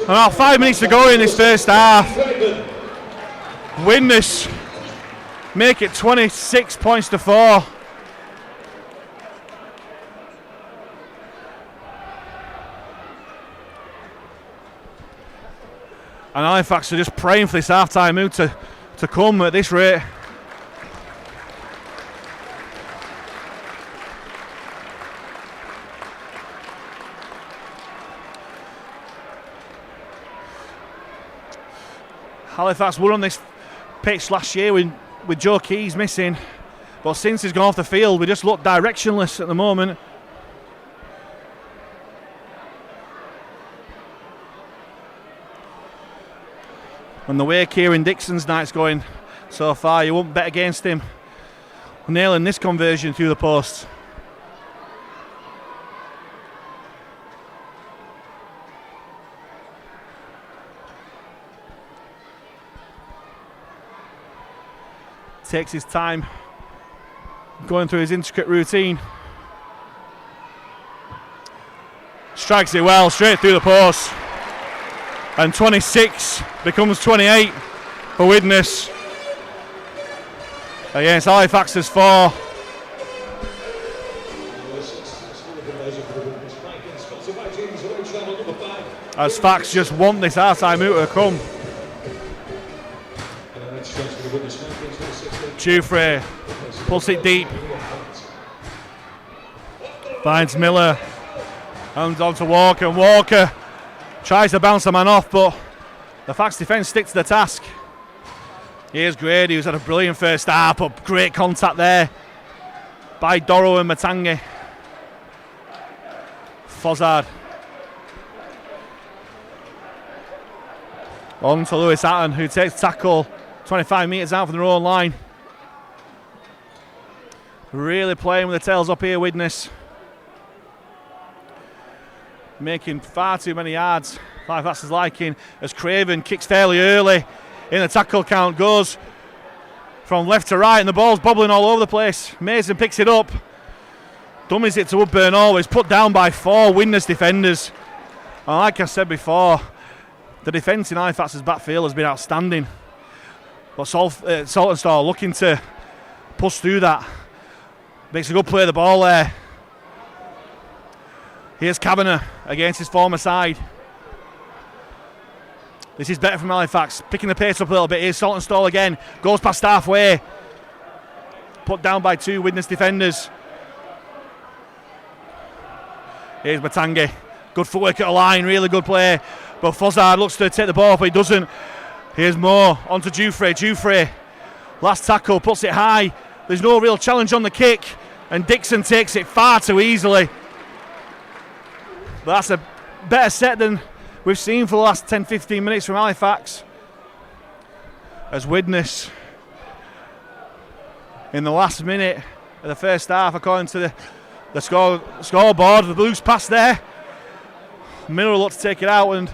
[SPEAKER 1] About 5 minutes to go in this first half. Widnes make it 26 points to 4. And Halifax are just praying for this half-time move to come at this rate. Halifax were on this pitch last year with Joe Keys missing, but since he's gone off the field, we just look directionless at the moment. And the way Kieran Dixon's night's going so far, you won't bet against him nailing this conversion through the post. Takes his time going through his intricate routine. Strikes it well, straight through the post. And 26 becomes 28 for Widnes against Halifax's 4. As Fax just want this half-time out to come. Jufrey pulls it deep. Finds Miller. Hands on to Walker. Walker tries to bounce the man off, but the Fax defence stick to the task. Here's Grady, who's had a brilliant first half, but great contact there by Doro and Matangi. Fozzard. On to Lewis Hatton, who takes tackle 25 metres out from their own line. Really playing with the tails up here, Widnes. Making far too many yards. Halifax is liking as Craven kicks fairly early in the tackle count. Goes from left to right and the ball's bobbling all over the place. Mason picks it up. Dummies it to Woodburn always. Put down by 4 Widnes defenders. And like I said before, the defence in Halifax's backfield has been outstanding. But Saltonstall looking to push through that. Makes a good play of the ball there. Here's Kavanagh against his former side. This is better from Halifax. Picking the pace up a little bit. Here's Saltonstall again. Goes past halfway. Put down by 2 Widnes defenders. Here's Matangi. Good footwork at the line. Really good play. But Fozzard looks to take the ball, but he doesn't. Here's Moore onto Jufrey. Jufrey. Last tackle. Puts it high. There's no real challenge on the kick. And Dixon takes it far too easily. But that's a better set than we've seen for the last 10-15 minutes from Halifax. As Widnes, in the last minute of the first half, according to the scoreboard, the Blues pass there. Miller looked to take it out, and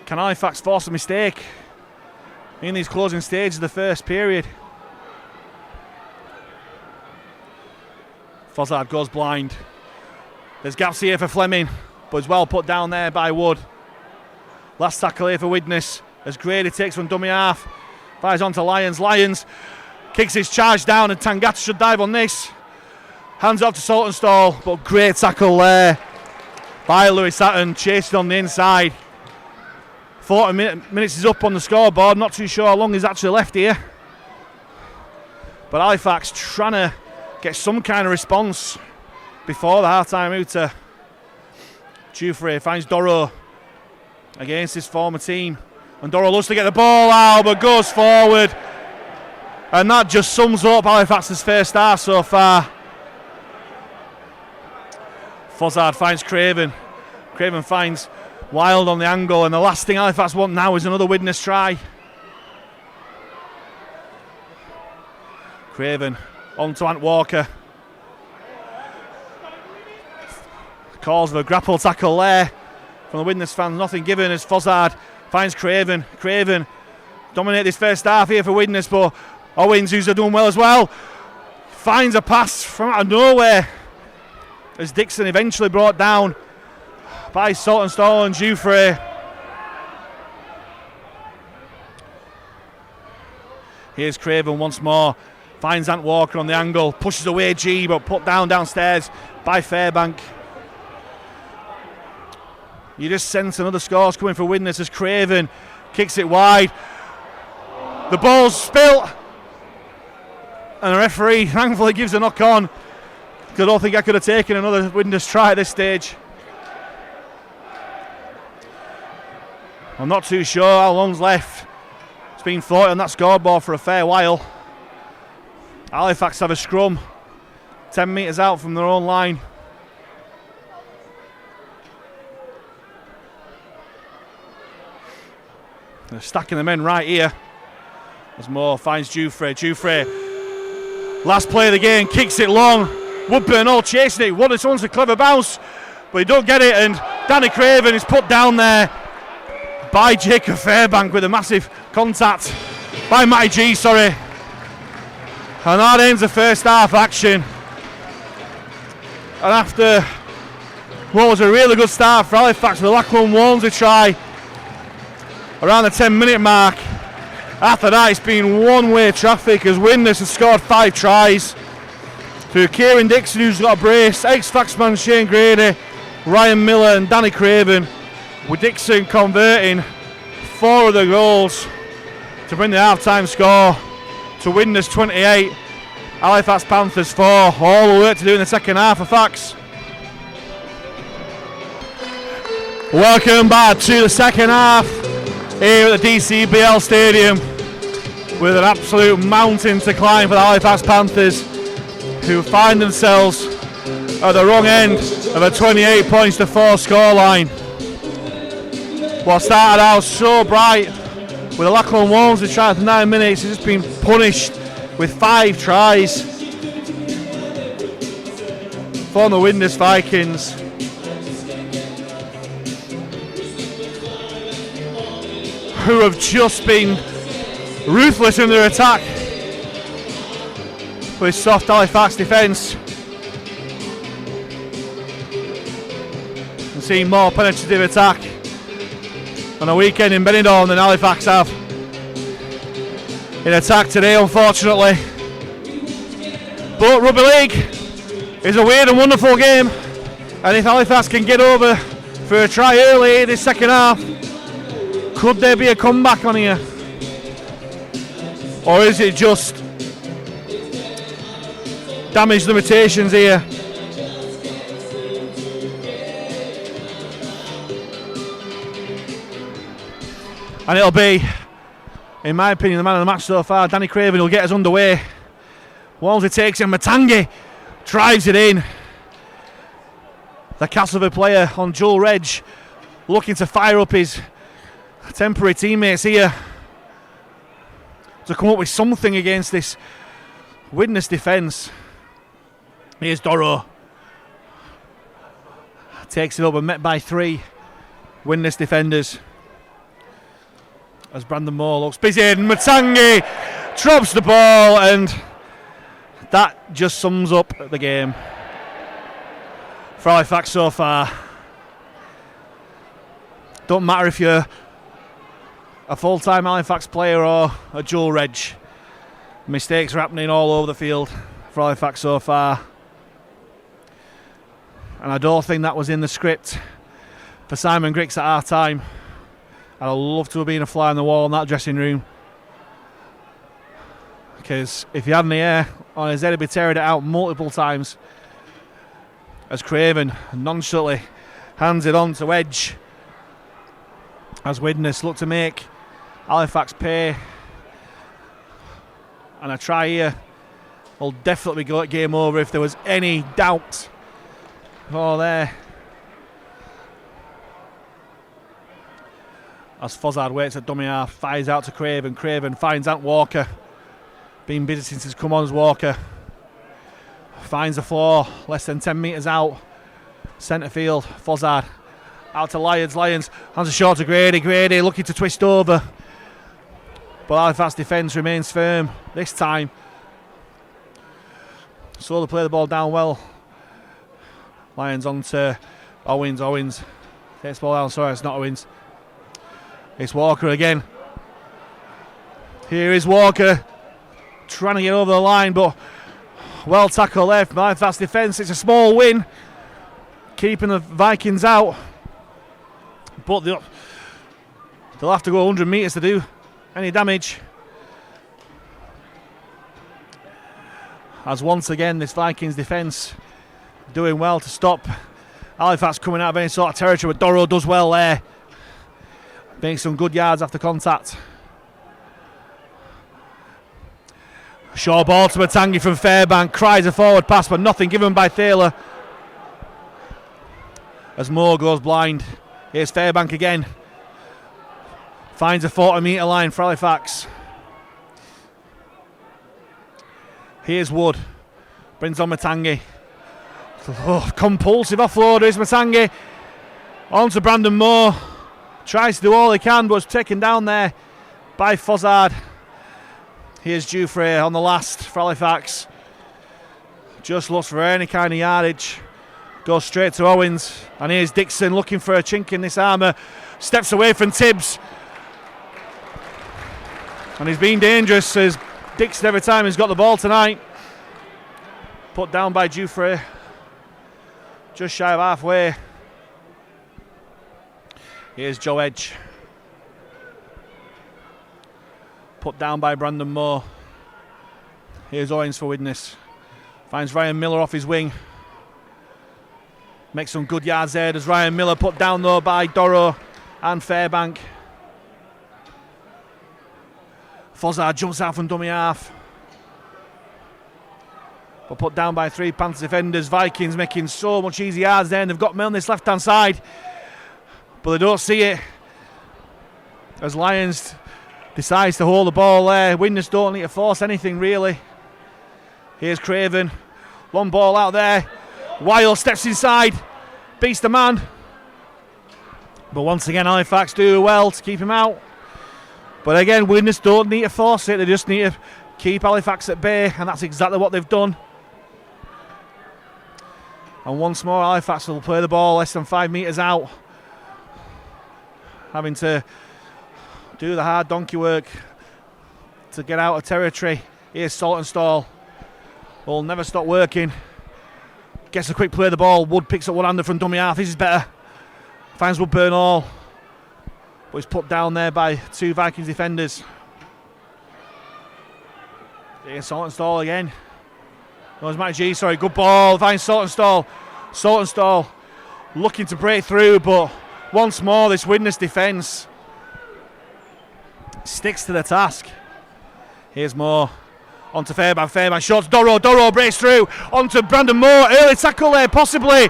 [SPEAKER 1] can Halifax force a mistake in these closing stages of the first period? Fozzard goes blind. There's gaps here for Fleming, but it's well put down there by Wood. Last tackle here for Widnes as Grady takes from dummy half. Fires on to Lyons. Lyons kicks his charge down, and Tangata should dive on this. Hands off to Saltonstall, but great tackle there by Lewis Hatton, chasing on the inside. 40 minutes is up on the scoreboard. Not too sure how long is actually left here. But Halifax trying to get some kind of response before the half-time out. Jufrey finds Doro against his former team. And Doro loves to get the ball out, but goes forward. And that just sums up Halifax's first half so far. Fozzard finds Craven. Craven finds Wild on the angle, and the last thing Halifax want now is another Widnes try. Craven on to Ant Walker. Calls for a grapple tackle there from the Widnes fans. Nothing given as Fozzard finds Craven. Craven dominate this first half here for Widnes, but Owens, who's doing well as well, finds a pass from out of nowhere as Dixon eventually brought down by Saltonstall and Jufrey. Here's Craven once more. Finds Ant Walker on the angle. Pushes away G, but put down downstairs by Fairbank. You just sense another score's coming for Widnes as Craven kicks it wide. The ball's spilt. And the referee thankfully gives a knock on. I don't think I could have taken another Widnes try at this stage. I'm not too sure how long's left. It's been 40 on that scoreboard for a fair while. Halifax have a scrum 10 metres out from their own line. They're stacking the men right here. As Moore finds Jufre. Jufre, last play of the game, kicks it long. Woodburn all chasing it. This one's a clever bounce, but he don't get it. And Danny Craven is put down there by Jacob Fairbank with a massive contact by Matty G, sorry. And that ends the first half action. And after what was a really good start for Halifax with a Lachlan Walmsley try around the 10-minute mark, after that it's been one-way traffic as Widnes has scored 5 tries through Kieran Dixon, who's got a brace, ex-Faxman Shane Grady, Ryan Miller and Danny Craven, with Dixon converting 4 of the goals to bring the half-time score to Widnes 28, Halifax Panthers 4. All the work to do in the second half for Fax. Welcome back to the second half here at the DCBL Stadium, with an absolute mountain to climb for the Halifax Panthers, who find themselves at the wrong end of a 28 points to 4 scoreline. What started out so bright with a Lachlan Walmsley try after 9 minutes has just been punished with 5 tries for the Widnes Vikings. Who have just been ruthless in their attack with soft Halifax defence. And seeing more penetrative attack on a weekend in Benidorm than Halifax have in attack today, unfortunately. But rugby league is a weird and wonderful game, and if Halifax can get over for a try early in this second half, could there be a comeback on here? Or is it just damage limitations here? And it'll be, in my opinion, the man of the match so far. Danny Craven will get us underway. Walmsley takes it, Matangi drives it in. The Castleford player on Joel Reg looking to fire up his temporary teammates here to come up with something against this Widnes defence. Here's Doro. Takes it up and met by 3 Widnes defenders. As Brandon Moore looks busy and Matangi drops the ball, and that just sums up the game for Halifax so far. Don't matter if you're a full-time Halifax player or a Joel Reg. Mistakes are happening all over the field for Halifax so far. And I don't think that was in the script for Simon Griggs at half time. I'd love to have been a fly on the wall in that dressing room, because if he had any air on his head, he'd be tearing it out multiple times. As Craven nonchalantly hands it on to Edge, as Widnes look to make Halifax pay. And a try here will definitely go at game over if there was any doubt. Oh, there. As Fozzard waits at dummy half, fires out to Craven. Craven finds Ant Walker. Been busy since he's come on as Walker. Finds the floor, less than 10 metres out. Centre field, Fozzard. Out to Lyons. Lyons hands a short to Grady. Grady looking to twist over, but Halifax defence remains firm this time. So they play the ball down well. Lyons on to Owens. Owens takes the ball down. Sorry, it's not Owens. It's Walker again. Here is Walker trying to get over the line, but well tackled there from Halifax defence. It's a small win, keeping the Vikings out, but they'll have to go 100 metres to do any damage. As once again this Vikings defence doing well to stop Halifax coming out of any sort of territory, but Doro does well there, making some good yards after contact. Short ball to Matangi from Fairbank, cries a forward pass but nothing given by Thaler as Moore goes blind. Here's Fairbank again. Finds a 40-metre line for Halifax. Here's Wood. Brings on Matangi. Oh, compulsive offloader is Matangi. On to Brandon Moore. Tries to do all he can, but was taken down there by Fozzard. Here's Dufresne on the last for Halifax. Just looks for any kind of yardage. Goes straight to Owens. And here's Dixon looking for a chink in this armour. Steps away from Tibbs. And he's been dangerous as Dixon every time he's got the ball tonight. Put down by Dufresne. Just shy of halfway. Here's Joe Edge. Put down by Brandon Moore. Here's Owens for Widnes. Finds Ryan Miller off his wing. Makes some good yards there. Does Ryan Miller, put down though by Doro and Fairbank. Fozzard jumps out from dummy half. But put down by 3 Panthers defenders. Vikings making so much easy yards there, and they've got men on this left hand side. But they don't see it. As Lions decides to hold the ball there. Widnes don't need to force anything really. Here's Craven. Long ball out there. Weil steps inside. Beats the man. But once again Halifax do well to keep him out. But again, Widnes don't need to force it. They just need to keep Halifax at bay. And that's exactly what they've done. And once more Halifax will play the ball less than 5 metres out. Having to do the hard donkey work to get out of territory. Here's Saltonstall. Will never stop working. Gets a quick play of the ball. Wood picks up one-hander from dummy half. This is better. Finds Woodburn all. But he's put down there by 2 Vikings defenders. Here's Saltonstall again. No, it's Matty G, sorry. Good ball. Finds Saltonstall. Saltonstall looking to break through, but once more this Widnes defence sticks to the task. Here's Moore. On to Fairbank. Fairbank shots. Doro breaks through. On to Brandon Moore. Early tackle there, possibly.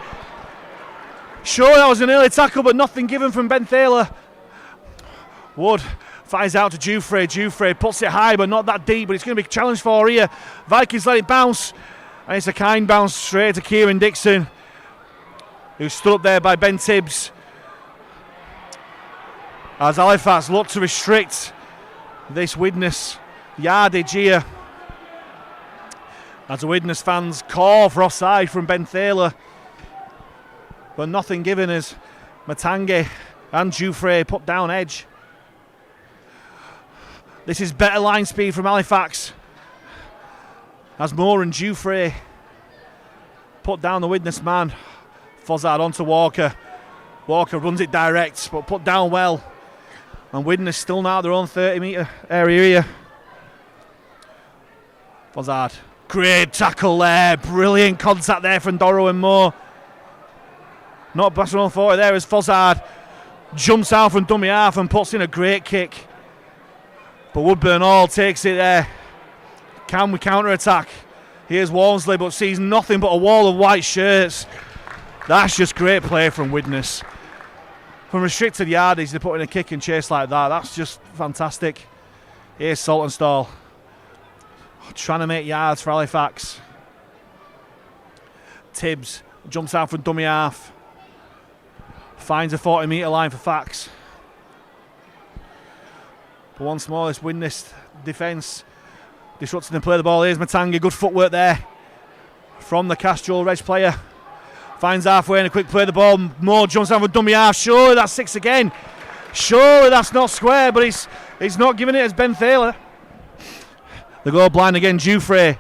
[SPEAKER 1] Sure, that was an early tackle, but nothing given from Ben Thaler. Wood fires out to Dufresne. Dufresne puts it high, but not that deep. But it's going to be a challenge for here. Vikings let it bounce. And it's a kind bounce straight to Kieran Dixon, who stood up there by Ben Tibbs. As Halifax look to restrict this Widnes yardage here. As the Widnes fans call for offside from Ben Thaler. But nothing given as Matangi and Dufresne put down edge. This is better line speed from Halifax. As Moore and Dufresne put down the Widnes man. Fozzard onto Walker. Walker runs it direct, but put down well. And Widnes still now at their own 30-metre area here. Fozzard. Great tackle there. Brilliant contact there from Doro and Moore. Not Barcelona 40 there as Fozzard jumps out from dummy half and puts in a great kick. But Woodburn all takes it there. Can we counter-attack? Here's Walmsley, but sees nothing but a wall of white shirts. That's just great play from Widnes. From restricted yardage, they put in a kick and chase like that. That's just fantastic. Here's Saltonstall. Trying to make yards for Halifax. Tibbs jumps out from dummy half. Finds a 40-metre line for Fax. But once more, this Widnes defence disrupting the play of the ball. Here's Matangi, good footwork there from the Castrol Reg player. Finds halfway and a quick play of the ball. Moore jumps out with dummy half. Surely that's 6 again. Surely that's not square, but he's not giving it as Ben Thaler. They go blind again. Dufresne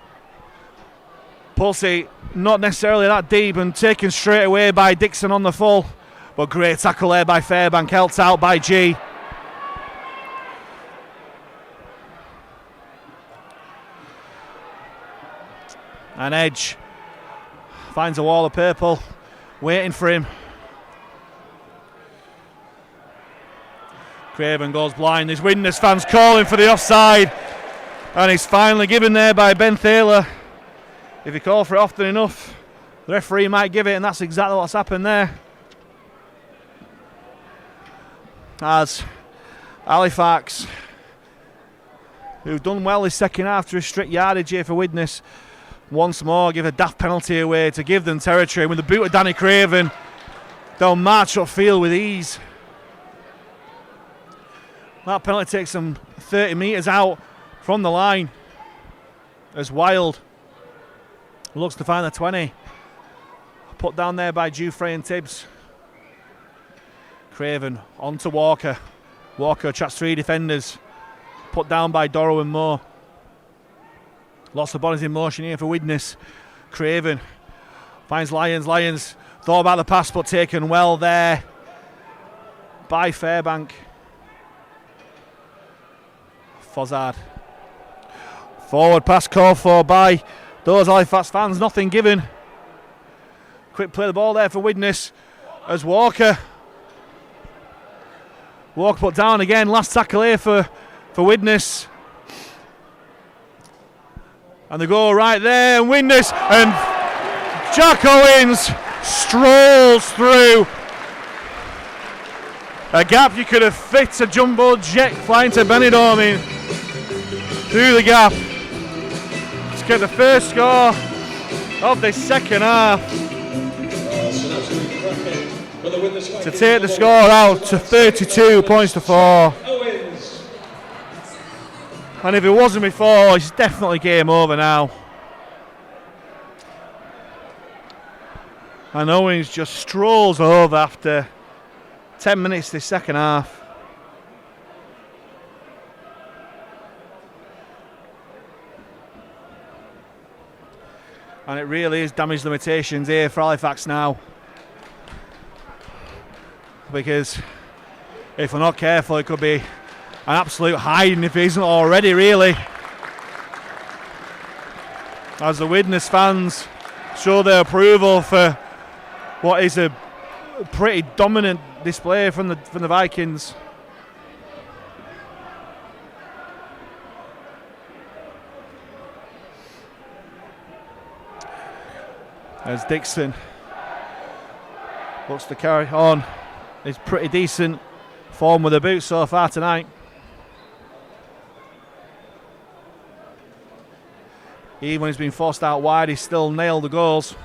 [SPEAKER 1] pulls it not necessarily that deep and taken straight away by Dixon on the full. But great tackle there by Fairbank, helped out by G. And Edge finds a wall of purple, waiting for him. Craven goes blind. There's Widnes fans calling for the offside. And he's finally given there by Ben Thaler. If you call for it often enough, the referee might give it, and that's exactly what's happened there. As Halifax, who've done well this second half to restrict yardage here for Widnes. Once more, give a daft penalty away to give them territory. With the boot of Danny Craven, they'll march upfield with ease. That penalty takes them 30 metres out from the line as Wild looks to find the 20. Put down there by Dufresne and Tibbs. Craven on to Walker. Walker attracts 3 defenders. Put down by Dorrow and Moore. Lots of bodies in motion here for Widnes. Craven finds Lyons. Lyons thought about the pass but taken well there by Fairbank. Fozzard. Forward pass called for by those Halifax fans. Nothing given. Quick play the ball there for Widnes as Walker. Walker put down again. Last tackle here for Widnes. And they go right there, and Widnes, and Jack Owens strolls through a gap you could have fit a jumbo jet flying to Benidorm in. Through the gap to get the first score of the second half. To take the score out to 32 points to 4. And if it wasn't before, it's definitely game over now. And Owens just strolls over after 10 minutes this second half. And it really is damage limitations here for Halifax now. Because if we're not careful, it could be an absolute hiding if it isn't already, really. As the Widnes fans show their approval for what is a pretty dominant display from the Vikings. As Dixon looks to carry on his pretty decent form with the boot so far tonight. Even when he's been forced out wide, he's still nailed the goals.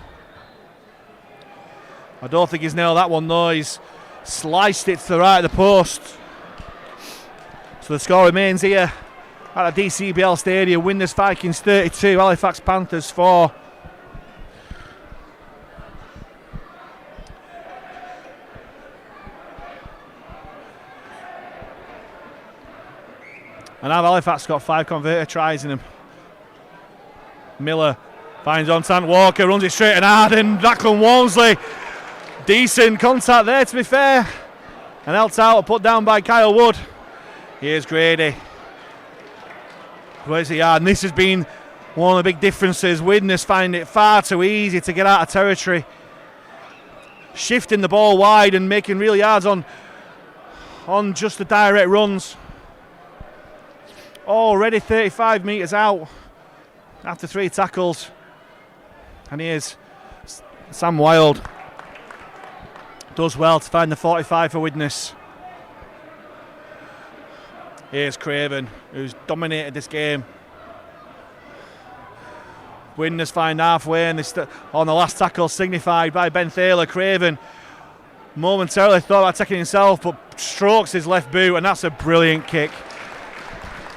[SPEAKER 1] I don't think he's nailed that one though. He's sliced it to the right of the post. So the score remains here at the DCBL Stadium. Widnes Vikings 32, Halifax Panthers 4. And now Halifax got 5 converter tries in them. Miller finds on Tant Walker, runs it straight and hard, and Lachlan Walmsley. Decent contact there, to be fair. And helped out, put down by Kyle Wood. Here's Grady. Where's the yard? And this has been one of the big differences. Widnes find it far too easy to get out of territory. Shifting the ball wide and making real yards on just the direct runs. Already 35 metres out after 3 tackles. And here's Sam Wild. Does well to find the 45 for Widnes. Here's Craven, who's dominated this game. Widnes find halfway, and on the last tackle signified by Ben Thaler. Craven momentarily thought about taking himself, but strokes his left boot, and that's a brilliant kick.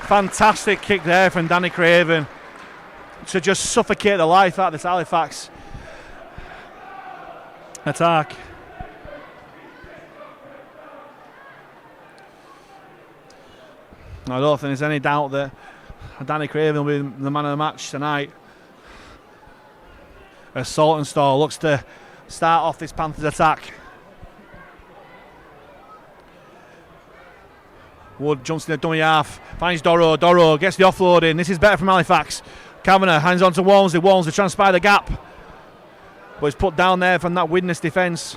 [SPEAKER 1] Fantastic kick there from Danny Craven to just suffocate the life out of this Halifax attack. I don't think there's any doubt that Danny Craven will be the man of the match tonight. As Saltonstall looks to start off this Panthers attack. Wood jumps in the dummy half, finds Dorrow. Dorrow gets the offload in. This is better from Halifax. Kavanagh hands on to Walmsley. Walmsley trying to spy the gap, but it's put down there from that Widnes defence.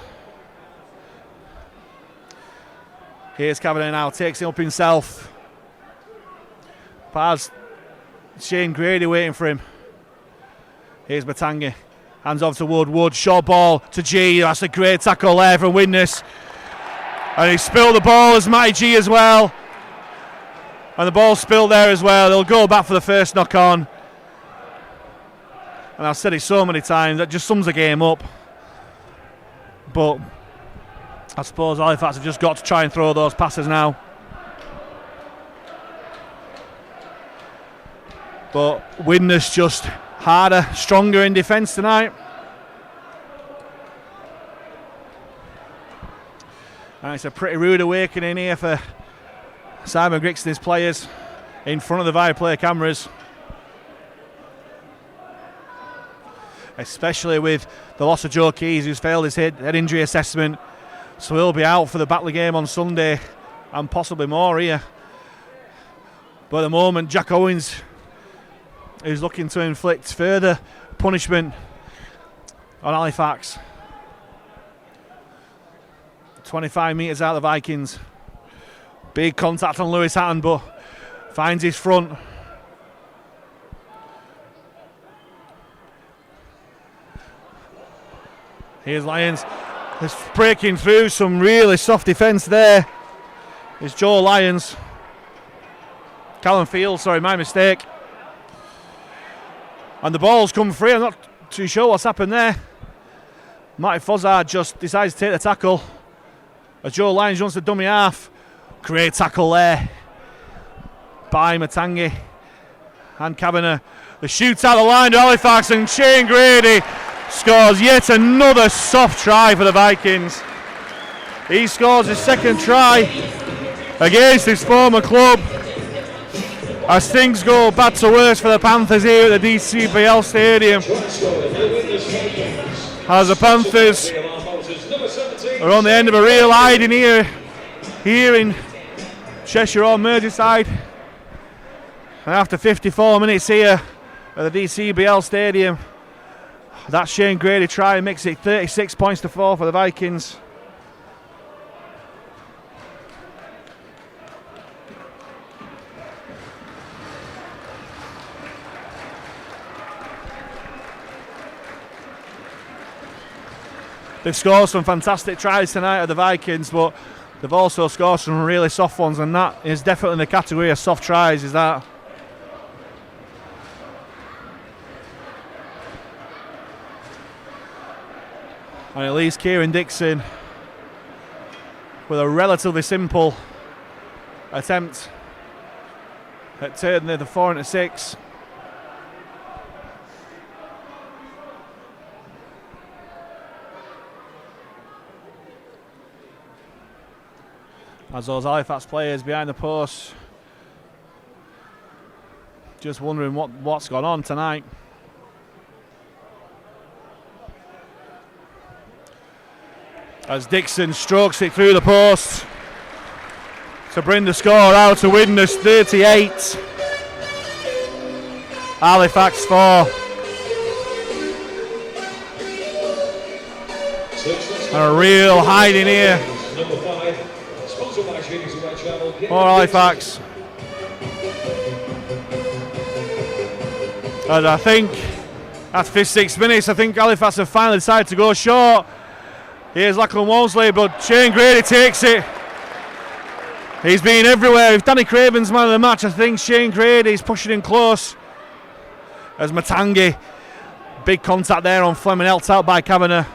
[SPEAKER 1] Here's Kavanagh now, takes it up himself. Pars Shane Grady waiting for him. Here's Batangi. Hands off to Wood. Wood, short ball to G. That's a great tackle there from Widnes. And he spilled the ball as Matty G as well. And the ball spilled there as well. They'll go back for the first knock on. And I've said it so many times, that just sums the game up. But I suppose Halifax have just got to try and throw those passes now. But Widnes just harder, stronger in defence tonight. And it's a pretty rude awakening here for Simon Grixton's players in front of the Viaplay cameras. Especially with the loss of Joe Keys, who's failed his head injury assessment. So he'll be out for the Batley game on Sunday and possibly more here. But at the moment, Jack Owens is looking to inflict further punishment on Halifax. 25 metres out of the Vikings. Big contact on Lewis Hatton, but finds his front. Here's Lyons. He's breaking through some really soft defence there. It's Joe Lyons. Callum Field, sorry, my mistake. And the ball's come free. I'm not too sure what's happened there. Matty Fozzard just decides to take the tackle. As Joe Lyons wants to dummy half. Great tackle there by Matangi and Kavanagh. The shoots out the line to Halifax, and Shane Grady scores yet another soft try for the Vikings. He scores his second try against his former club as things go bad to worse for the Panthers here at the DCBL Stadium. As the Panthers are on the end of a real hiding here in Cheshire or Merseyside. And after 54 minutes here at the DCBL Stadium, that Shane Grady try makes it 36 points to 4 for the Vikings. They've scored some fantastic tries tonight at the Vikings, but they've also scored some really soft ones, and that is definitely in the category of soft tries, is that. And it leaves Kieran Dixon with a relatively simple attempt at turning the 4 into 6. As those Halifax players behind the post just wondering what's gone on tonight. As Dixon strokes it through the post to bring the score out to Widnes 38. Halifax 4. And a real hiding here for Halifax. And I think after 56 minutes, I think Halifax have finally decided to go short. Here's Lachlan Walmsley, but Shane Grady takes it. He's been everywhere. If Danny Craven's man of the match, I think Shane Grady's pushing in close. As Matangi, big contact there on Fleming, helped out by Kavanagh.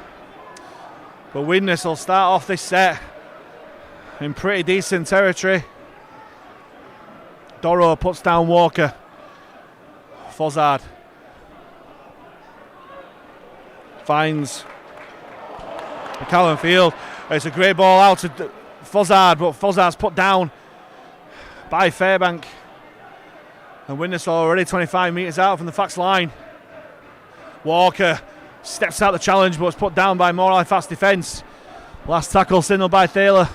[SPEAKER 1] But Widnes will start off this set in pretty decent territory. Doro puts down Walker. Fozzard finds Callum Field. It's a great ball out to Fozzard, but Fozzard's put down by Fairbank. And Widnes already 25 metres out from the Fax line. Walker steps out the challenge, but it's put down by more Halifax defence. Last tackle signalled by Thaler.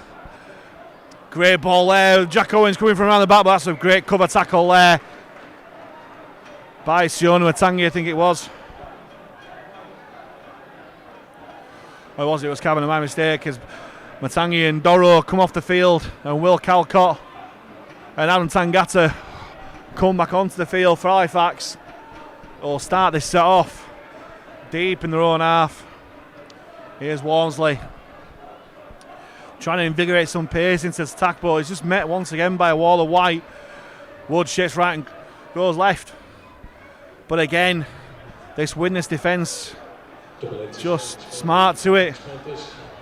[SPEAKER 1] Great ball there. Jack Owens coming from around the back, but that's a great cover tackle there by Sione Matangi, I think it was. Or was it? It was Kavanagh, my mistake, as Matangi and Doro come off the field, and Will Calcott and Adam Tangata come back onto the field for Halifax. Will start this set off deep in their own half. Here's Walmsley trying to invigorate some pace into his attack, but he's just met once again by a wall of white. Wood shifts right and goes left. But again, this Widnes defence just smart to it.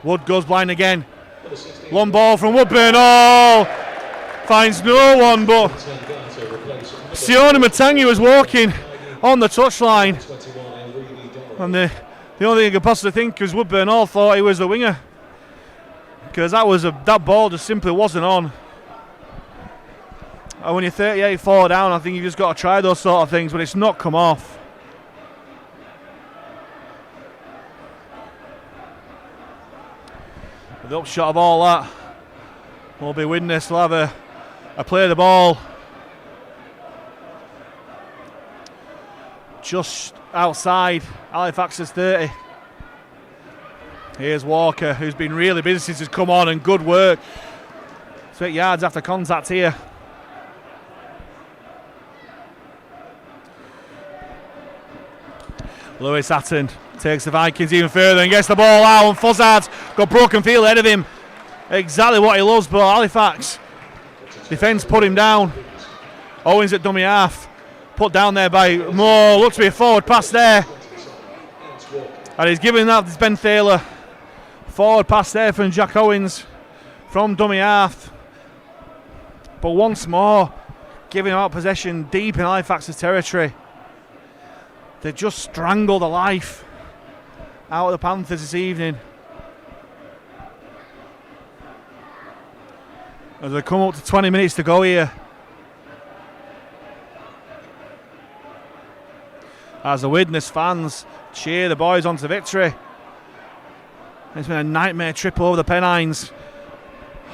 [SPEAKER 1] Wood goes blind again. Long ball from Woodburn. Oh! Finds no one, but Sione Matangi was walking on the touchline. And the only thing I could possibly think was Woodburn all thought he was the winger. Because that ball just simply wasn't on. And when you're 38-4 down, I think you've just got to try those sort of things, but it's not come off. The upshot of all that will be Widnes. They'll have a play of the ball just outside Halifax's 30. Here's Walker, who's been really busy since he's come on, and good work. 8 yards after contact here. Lewis Hatton takes the Vikings even further and gets the ball out, and Fozzard's got broken field ahead of him. Exactly what he loves, but Halifax defence put him down. Owens at dummy half, put down there by Moore. Looks to be a forward pass there, and he's giving that to Ben Thaler. Forward pass there from Jack Owens from dummy half. But once more, giving out possession deep in Halifax's territory. They just strangled the life out of the Panthers this evening. As they come up to 20 minutes to go here. As the Widnes fans cheer the boys on to victory. It's been a nightmare trip over the Pennines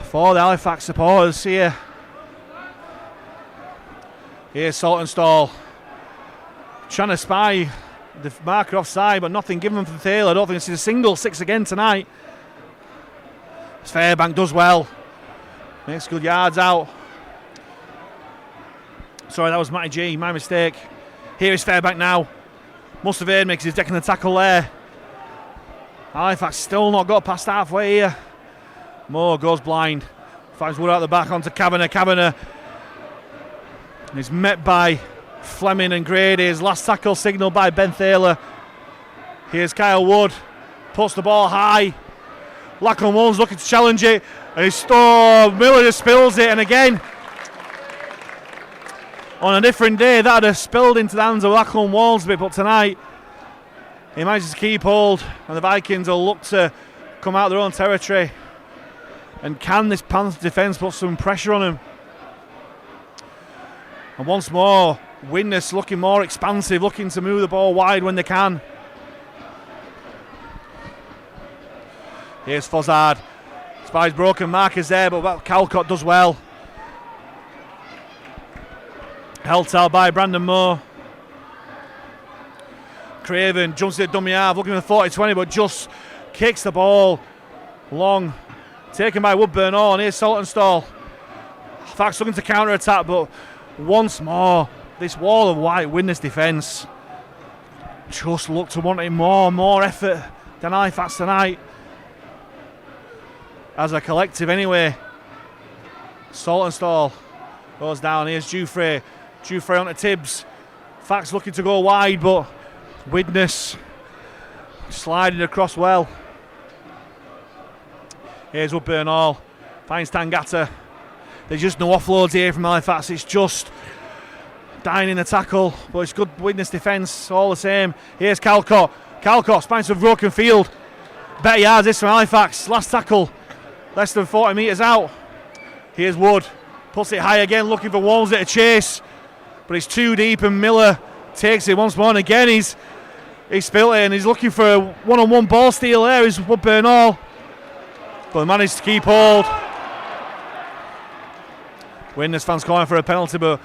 [SPEAKER 1] for the Halifax supporters here. Here's Saltonstall trying to spy the marker offside, but nothing given from Thaler. I don't think this is a single 6 again tonight. As Fairbank does well. Makes good yards out. Sorry, that was Matty G, my mistake. Here is Fairbank now. Mustaverde makes his decking the tackle there. Halifax still not got past halfway here. Moore goes blind. Finds Wood out the back onto Kavanagh. Kavanagh is met by Fleming and Grady. His last tackle signalled by Ben Thaler. Here's Kyle Wood. Puts the ball high. Lachlan Walnes looking to challenge it. And Miller just spills it. And again, on a different day, that would have spilled into the hands of Lachlan Walnes a bit. But tonight, he manages to keep hold. And the Vikings will look to come out of their own territory. And can this Panthers defence put some pressure on him? And once more, Widnes looking more expansive, looking to move the ball wide when they can. Here's Fozzard. Spies broken markers there, but Calcott does well. Held out by Brandon Moore. Craven jumps to the dummy half, looking for the 40-20, but just kicks the ball long. Taken by Woodburn on. Here's Saltonstall. Fax looking to counter attack, but once more, this wall of white Widnes defence just look to wanting more effort than Halifax tonight. As a collective anyway. Saltonstall goes down. Here's Jufrey. Jufrey onto Tibbs. Fax looking to go wide, but Widnes sliding across well. Here's Woodburn Hall. Finds Tangata. There's just no offloads here from Halifax. It's just dying in the tackle, but it's good Widnes defence all the same. Here's Calcott. Calcott spines a broken field. Better yards this from Halifax. Last tackle, less than 40 metres out. Here's Wood. Puts it high again, looking for Walnes at a chase, but it's too deep, and Miller takes it once more. And again, he's spilt it, and he's looking for a one-on-one ball steal there. Is Woodburn Hall, but he managed to keep hold. Widnes fans calling for a penalty, but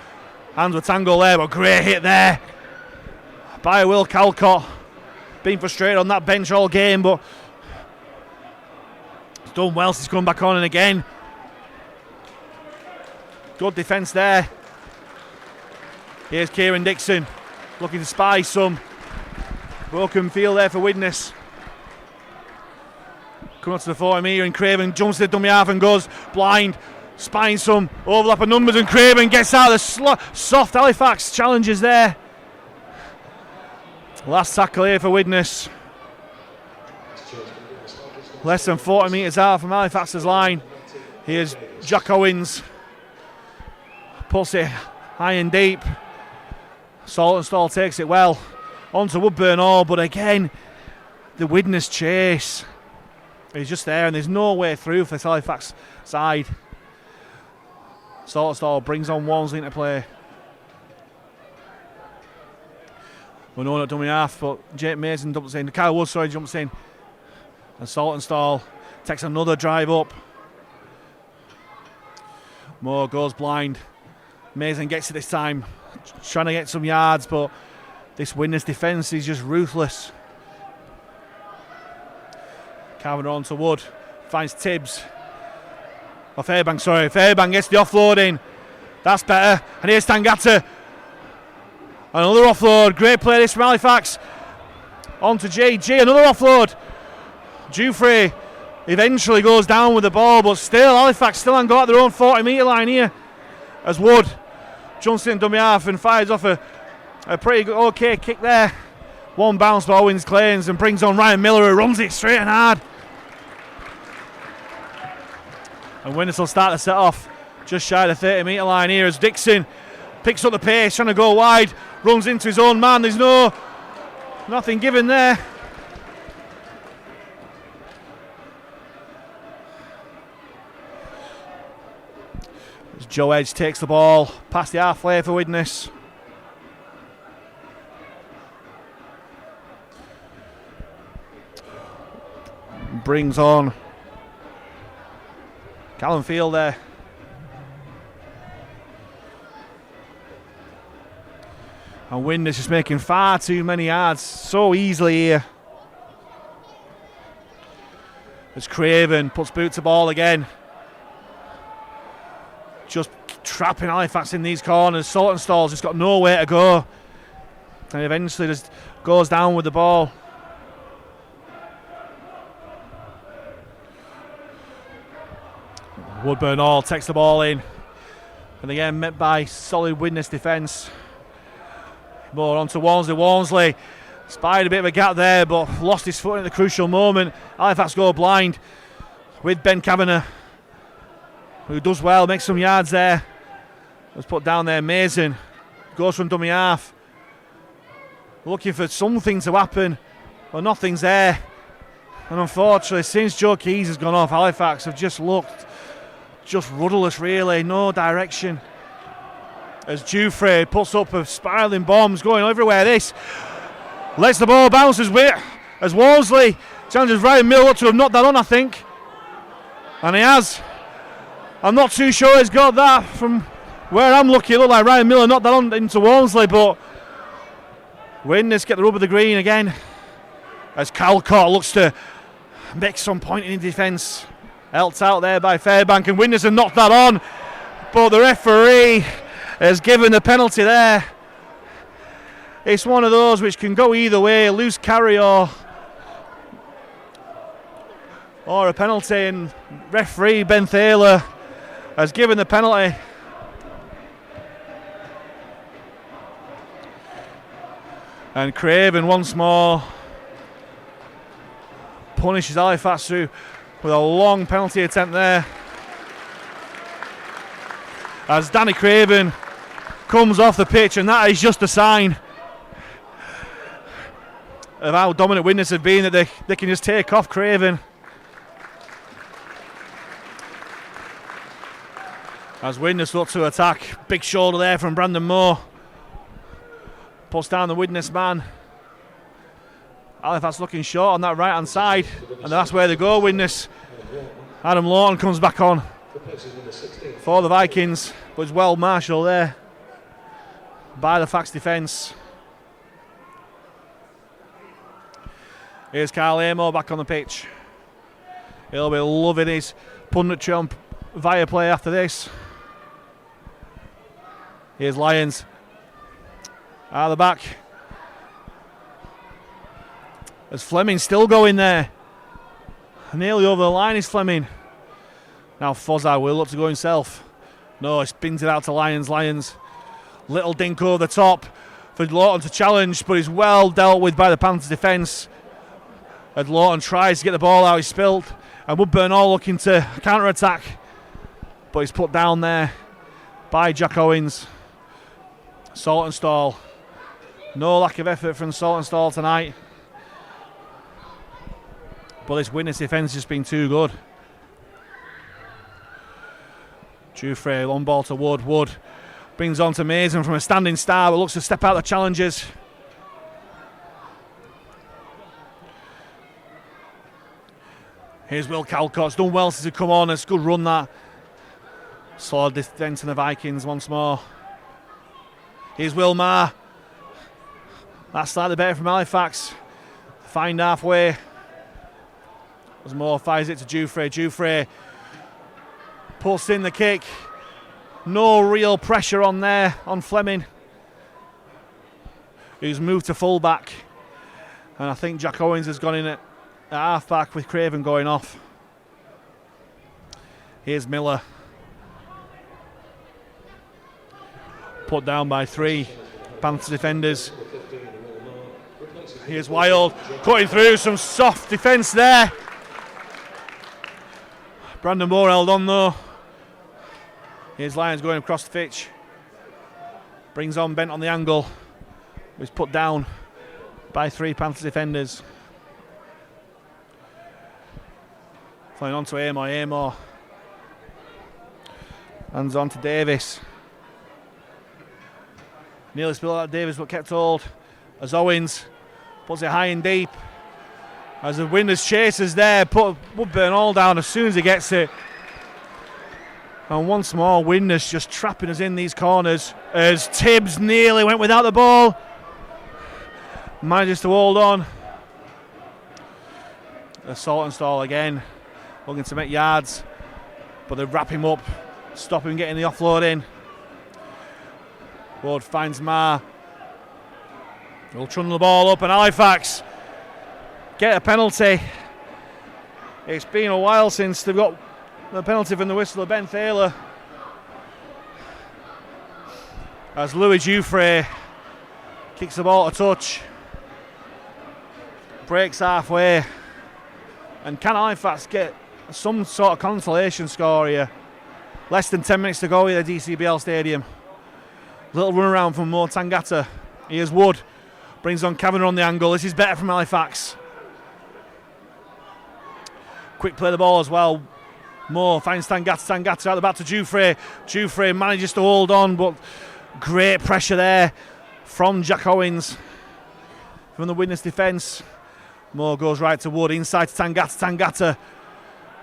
[SPEAKER 1] hands were tangled there, but great hit there by Will Calcott. Been frustrated on that bench all game, but he's done well since coming back on. And again, good defence there. Here's Kieran Dixon looking to spy some. Broken field there for Widnes. Coming up to the 40 metre, and Craven jumps to the dummy half and goes blind. spying some overlap of numbers, and Craven gets out of the soft Halifax challenges there. Last tackle here for Widnes. Less than 40 metres out from Halifax's line. Here's Jack Owens. Puts it high and deep. Saltonstall takes it well. Onto Woodburn Hall, but again, the Widnes chase is just there, and there's no way through for this Halifax side. Saltonstall brings on Walmsley into play. Well, no, not dummy half, but Jake Mason jumps in. Kyle Wood, jumps in. And Saltonstall takes another drive up. Moore goes blind. Mason gets it this time, trying to get some yards, but this Widnes defence is just ruthless. Calvin on to Wood, finds Tibbs. Fairbank gets the offload in. That's better. And here's Tangata. Another offload. Great play this from Halifax. On to JG. Another offload. Jufrey eventually goes down with the ball, but still, Halifax still haven't got their own 40-metre line here. As Wood jumps in dummy half and fires off a pretty good, okay kick there. One bounce by Owens claims and brings on Ryan Miller, who runs it straight and hard. And Widnes will start to set off just shy of the 30-metre line here as Dixon picks up the pace, trying to go wide, runs into his own man. There's nothing given there. As Joe Edge takes the ball past the halfway for Widnes. Brings on Callum Field there. And Widnes just making far too many yards so easily here. As Craven puts boot to ball again. Just trapping Halifax in these corners. Saltonstall's just got nowhere to go. And eventually just goes down with the ball. Woodburn Hall takes the ball in. And again met by solid Widnes defence. More on to Walmsley. Walmsley spied a bit of a gap there, but lost his foot at the crucial moment. Halifax go blind with Ben Kavanagh, who does well, makes some yards there. Was put down there. Mason goes from dummy half, looking for something to happen, but nothing's there. And unfortunately, since Joe Keys has gone off, Halifax have just looked rudderless, really, no direction. As Jufrey puts up a spiralling bombs going everywhere. This lets the ball bounce as Walmsley challenges Ryan Miller to have knocked that on, I think. And he has. I'm not too sure he's got that from where I'm looking. It looked like Ryan Miller knocked that on into Walmsley, but Widnes get the rub of the green again. As Calcott looks to make some point in defence. Helped out there by Fairbank, and Widnes have knocked that on, but the referee has given the penalty there. It's one of those which can go either way, loose carry or a penalty, and referee Ben Thaler has given the penalty. And Craven once more punishes Halifax through with a long penalty attempt there. As Danny Craven comes off the pitch, and that is just a sign of how dominant Widnes have been, that they can just take off Craven. As Widnes look to attack, big shoulder there from Brandon Moore. Puts down the Widnes man. Halifax looking short on that right hand side, and that's where they go. Widnes. Adam Lawton comes back on for the Vikings, but it's well marshalled there by the Fax defence. Here's Kyle Amor back on the pitch. He'll be loving his punditry on via play after this. Here's Lyons out of the back. As Fleming's still going there. Nearly over the line is Fleming. Now Fozza will look to go himself. No, he spins it out to Lyons. Lyons, little dink over the top for Lawton to challenge, but he's well dealt with by the Panthers defence. As Lawton tries to get the ball out, he's spilled. And Woodburn all looking to counter-attack, but he's put down there by Jack Owens. Saltonstall. No lack of effort from Saltonstall tonight. But this Widnes defence has just been too good. Jufrey, long ball to Wood. Wood brings on to Mason from a standing start, but looks to step out the challenges. Here's Will Calcott's done well since he come on. It's a good run that. Solid defence in the Vikings once more. Here's Will Maher. That's slightly better from Halifax. Find halfway. As Moore fires it to Jufrey. Jufrey puts in the kick. No real pressure on there on Fleming, who's moved to full-back. And I think Jack Owens has gone in at half-back with Craven going off. Here's Miller. Put down by 3 Panthers defenders. Here's Wild, cutting through, some soft defence there. Brandon Moore held on though. Here's Lyons going across the pitch. Brings on Bent on the angle. He's put down by 3 Panthers defenders. Flying on to Amor. Amor. Hands on to Davis. Nearly spilled out Davis but kept hold. As Owens puts it high and deep. As the Widnes chasers there, put Woodburn all down as soon as he gets it. And once more, Widnes just trapping us in these corners as Tibbs nearly went without the ball. Manages to hold on. Saltonstall again, looking to make yards, but they wrap him up, stop him getting the offload in. Ward finds Maher. He'll trundle the ball up, and Halifax get a penalty. It's been a while since they've got the penalty from the whistle of Ben Thaler. As Louis Jufrey kicks the ball to touch, breaks halfway, and can Halifax get some sort of consolation score here? Less than 10 minutes to go at the DCBL Stadium. Little run around from Mo Tangata. Here's Wood, brings on Kavanagh on the angle. This is better from Halifax. Quick play the ball as well. Moore finds Tangata out the back to Jufrey. Jufrey manages to hold on, but great pressure there from Jack Owens from the Widnes defence. Moore goes right to Wood, inside to Tangata. Tangata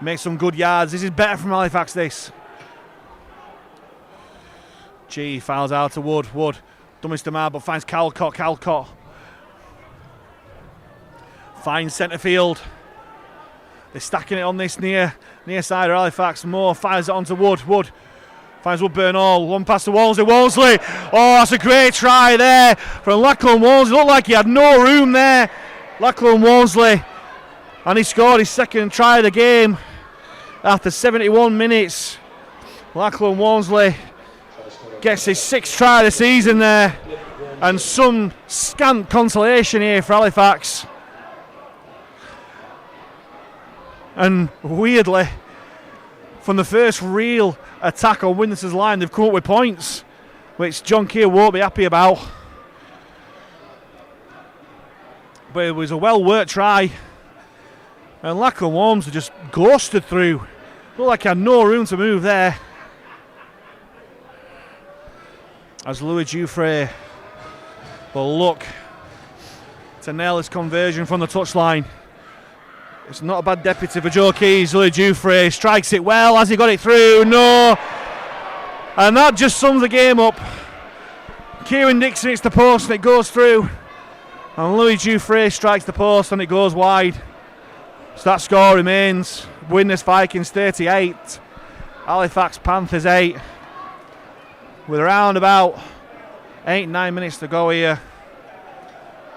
[SPEAKER 1] makes some good yards. This is better from Halifax, this. G fouls out to Wood. Wood dummies to Mar, but finds Calcott. Calcott finds centre field. They're stacking it on this near side of Halifax. Moore fires it onto Wood. Wood finds Woodburn all. One pass to Walmsley. Walmsley! Oh, that's a great try there from Lachlan Walmsley. Looked like he had no room there. Lachlan Walmsley. And he scored his second try of the game after 71 minutes. Lachlan Walmsley gets his 6th try of the season there. And some scant consolation here for Halifax. And weirdly, from the first real attack on Widnes' line, they've come up with points, which John Keir won't be happy about. But it was a well-worked try. And Lachlan Walmsley just ghosted through. Looked like he had no room to move there. As Louis Jufrey will look to nail his conversion from the touchline. It's not a bad deputy for Joe Keys. Louis Jufrey strikes it well. Has he got it through? No. And that just sums the game up. Kieran Dixon hits the post and it goes through. And Louis Jufrey strikes the post and it goes wide. So that score remains Widnes Vikings 38, Halifax Panthers 8. With around about 8-9 minutes to go here.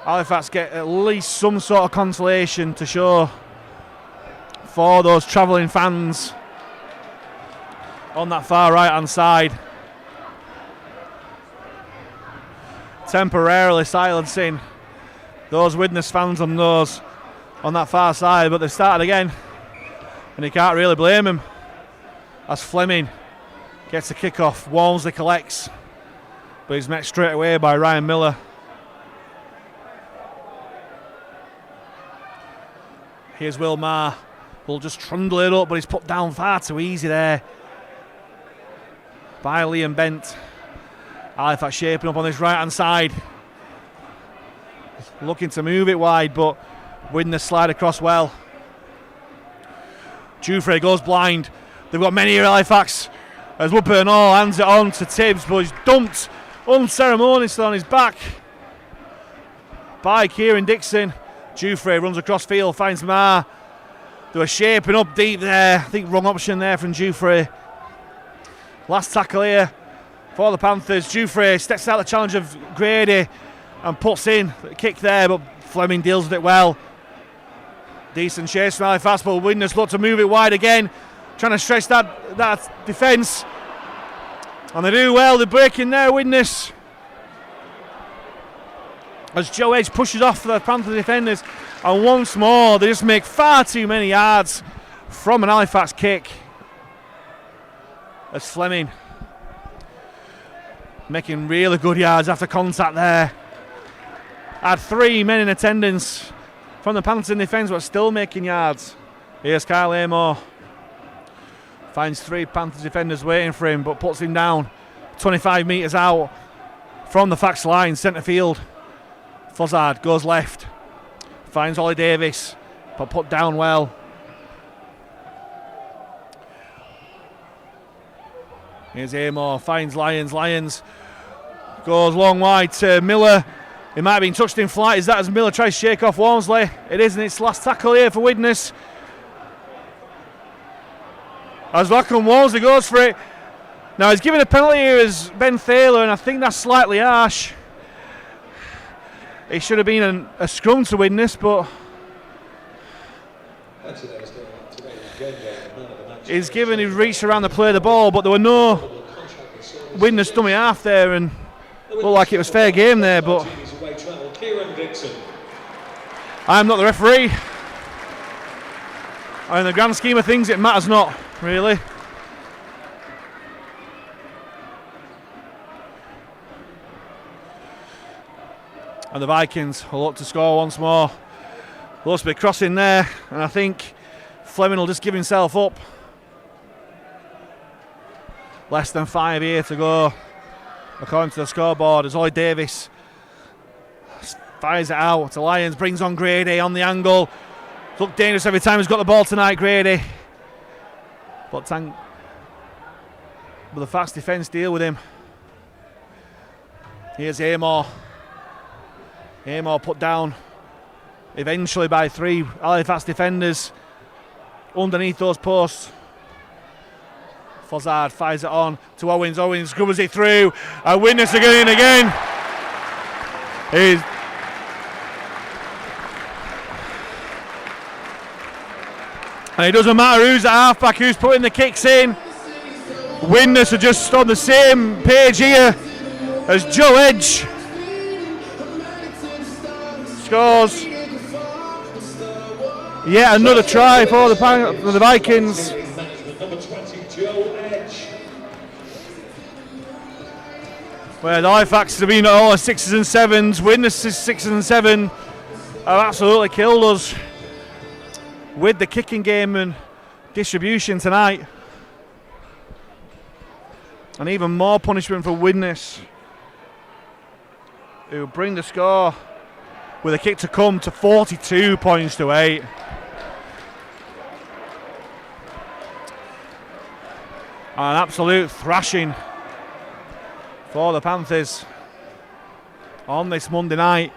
[SPEAKER 1] Halifax get at least some sort of consolation to show for those travelling fans on that far right hand side, temporarily silencing those Widnes fans on that far side, but they've started again, and you can't really blame him as Fleming gets the kick off. Walmsley collects, but he's met straight away by Ryan Miller. Here's Will Marr, will just trundle it up, but he's put down far too easy there by Liam Bent. Halifax shaping up on this right hand side, looking to move it wide, but Widnes slide across well. Jufrey goes blind. They've got many here at Halifax as Woodburn Hall hands it on to Tibbs, but he's dumped unceremoniously on his back by Kieran Dixon. Jufrey runs across field, finds Marr. They were shaping up deep there. I think wrong option there from Jufrey. Last tackle here for the Panthers. Jufrey steps out the challenge of Grady and puts in the kick there, but Fleming deals with it well. Decent chase from Halifax, but Widnes look to move it wide again, trying to stretch that defence. And they do well, they're breaking there, Widnes. As Joe Edge pushes off the Panther defenders, and once more they just make far too many yards from an Halifax kick. As Fleming making really good yards after contact there. Had 3 men in attendance from the Panthers in defence, but still making yards. Here's Kyle Amor. Finds 3 Panthers defenders waiting for him, but puts him down 25 metres out from the Fax line, centre field. Fozzard goes left, finds Ollie Davis, but put down well. Here's Amor, finds Lyons. Lyons goes long wide to Miller. He might have been touched in flight. Is that as Miller tries to shake off Walmsley? It isn't. It's last tackle here for Widnes. As Lachlan Walmsley goes for it. Now he's given a penalty here as Ben Thaler, and I think that's slightly harsh. It should have been a scrum to Widnes, but he's given his reach around to play the ball, but there were no Widnes dummy half there, and looked like it was fair game there, but I'm not the referee. And in the grand scheme of things, it matters not, really. And the Vikings will look to score once more. Looks to be crossing there, and I think Fleming will just give himself up. Less than 5 here to go, according to the scoreboard, as Ollie Davis fires it out to Lyons, brings on Grady on the angle. Looked dangerous every time he's got the ball tonight, Grady. But the Fax defence deal with him. Here's Amor. Amor put down eventually by 3 Halifax defenders underneath those posts. Fozzard fires it on to Owens. Owens covers it through. And Widnes again and again. And it doesn't matter who's at halfback, who's putting the kicks in. Widnes are just on the same page here as Joe Edge scores yet another try for the Vikings. Where the Halifax have been at all 6s and 7s, Widnes' 6 and 7 have absolutely killed us with the kicking game and distribution tonight. And even more punishment for Widnes, who bring the score with a kick to come to 42 points to 8. An absolute thrashing for the Panthers on this Monday night.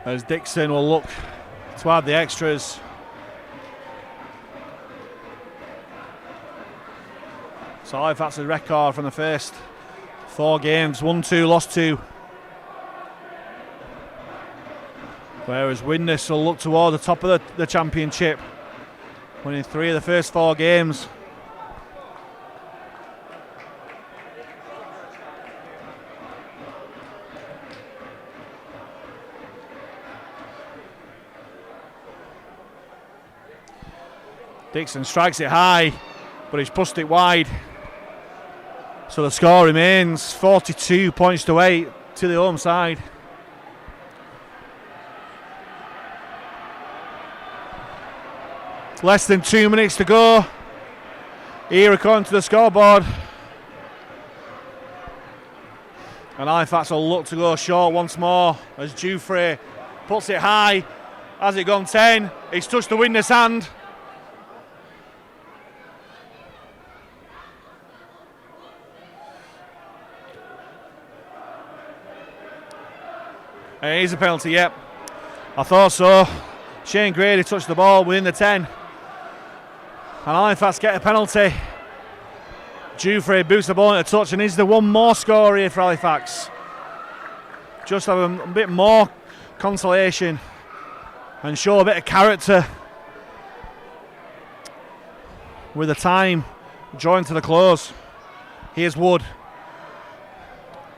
[SPEAKER 1] As Dixon will look to add the extras. So Halifax's record from the first 4 games, won 2, lost 2. Whereas Widnes will look toward the top of the championship, winning 3 of the first 4 games. Dixon strikes it high, but he's pushed it wide. So the score remains 42 points to 8 to the home side. Less than 2 minutes to go here according to the scoreboard. And Halifax will look to go short once more as Jufrey puts it high. Has it gone 10? He's touched the Widnes hand. And here's a penalty, yep. I thought so. Shane Grady touched the ball within the 10. And Halifax get a penalty. Jufrey boosts the ball into touch, and is there one more score here for Halifax? Just have a bit more consolation and show a bit of character with the time drawing to the close. Here's Wood.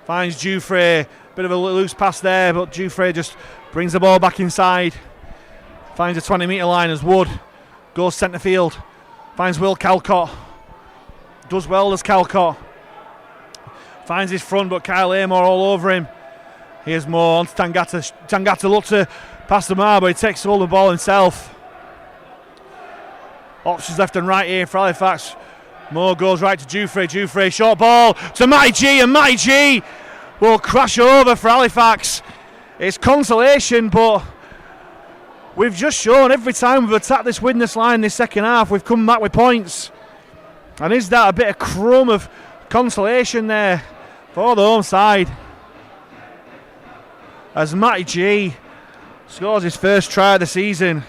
[SPEAKER 1] Finds Jufrey. Bit of a loose pass there, but Jufrey just brings the ball back inside. Finds a 20-metre line as Wood goes centre field. Finds Will Calcott. Does well as Calcott. Finds his front, but Kyle Amor all over him. Here's Moore on to Tangata. Tangata looks to pass the mark, but he takes hold of the ball himself. Options left and right here for Halifax. Moore goes right to Jufrey. Jufrey, short ball to Matty G, and Matty G will crash over for Halifax. It's consolation, but we've just shown every time we've attacked this Widnes line this second half, we've come back with points. And is that a bit of crumb of consolation there for the home side? As Matty G scores his first try of the season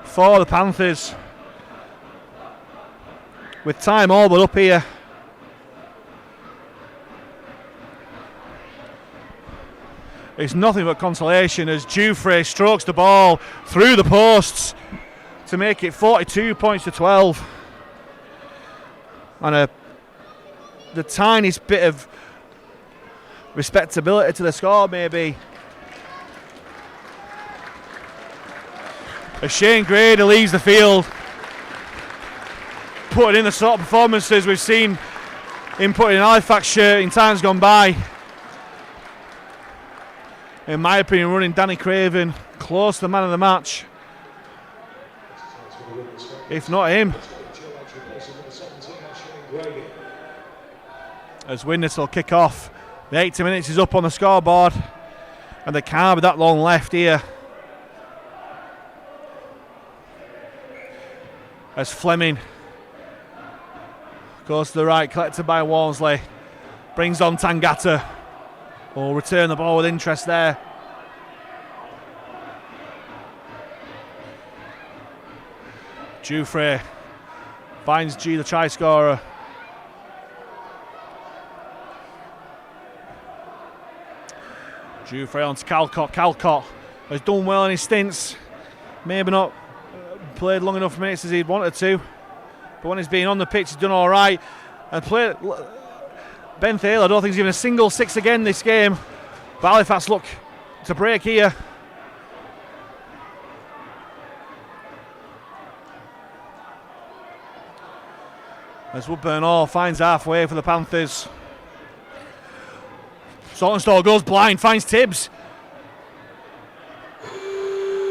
[SPEAKER 1] for the Panthers. With time all but up here. It's nothing but consolation as Jufrey strokes the ball through the posts to make it 42 points to 12. And the tiniest bit of respectability to the score maybe. As Shane Grady leaves the field, putting in the sort of performances we've seen him put in an Halifax shirt in times gone by. In my opinion, running Danny Craven close to the man of the match. If not him. As Widnes will kick off. The 80 minutes is up on the scoreboard. And they can't be that long left here. As Fleming goes to the right, collected by Walmsley. Brings on Tangata. Will return the ball with interest there. Jufrey finds G, the try scorer. Jufrey on to Calcott. Calcott has done well in his stints. Maybe not played long enough minutes as he'd wanted to. But when he's been on the pitch, he's done all right. And played. Ben Thaler, I don't think he's given a single 6 again this game. But Halifax look to break here. As Woodburn Hall finds halfway for the Panthers. Saltonstall goes blind, finds Tibbs.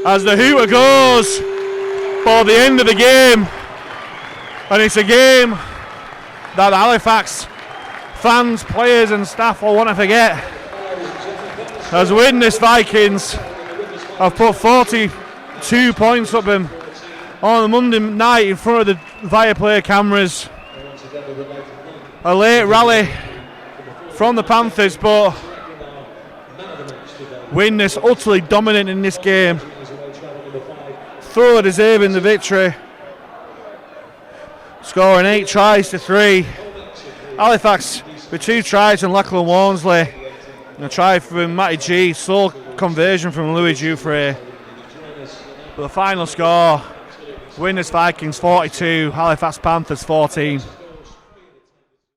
[SPEAKER 1] As the hooter goes for the end of the game. And it's a game that the Halifax fans, players and staff will want to forget. As Widnes Vikings have put 42 points up them on the Monday night in front of the Viaplay cameras. A late rally from the Panthers, but Widnes utterly dominant in this game. Thoroughly deserving the victory. Scoring 8 tries to 3. Halifax with 2 tries from Lachlan Walmsley and a try from Matty G, sole conversion from Louis Dufresne. But the final score, Widnes Vikings 42, Halifax Panthers 14.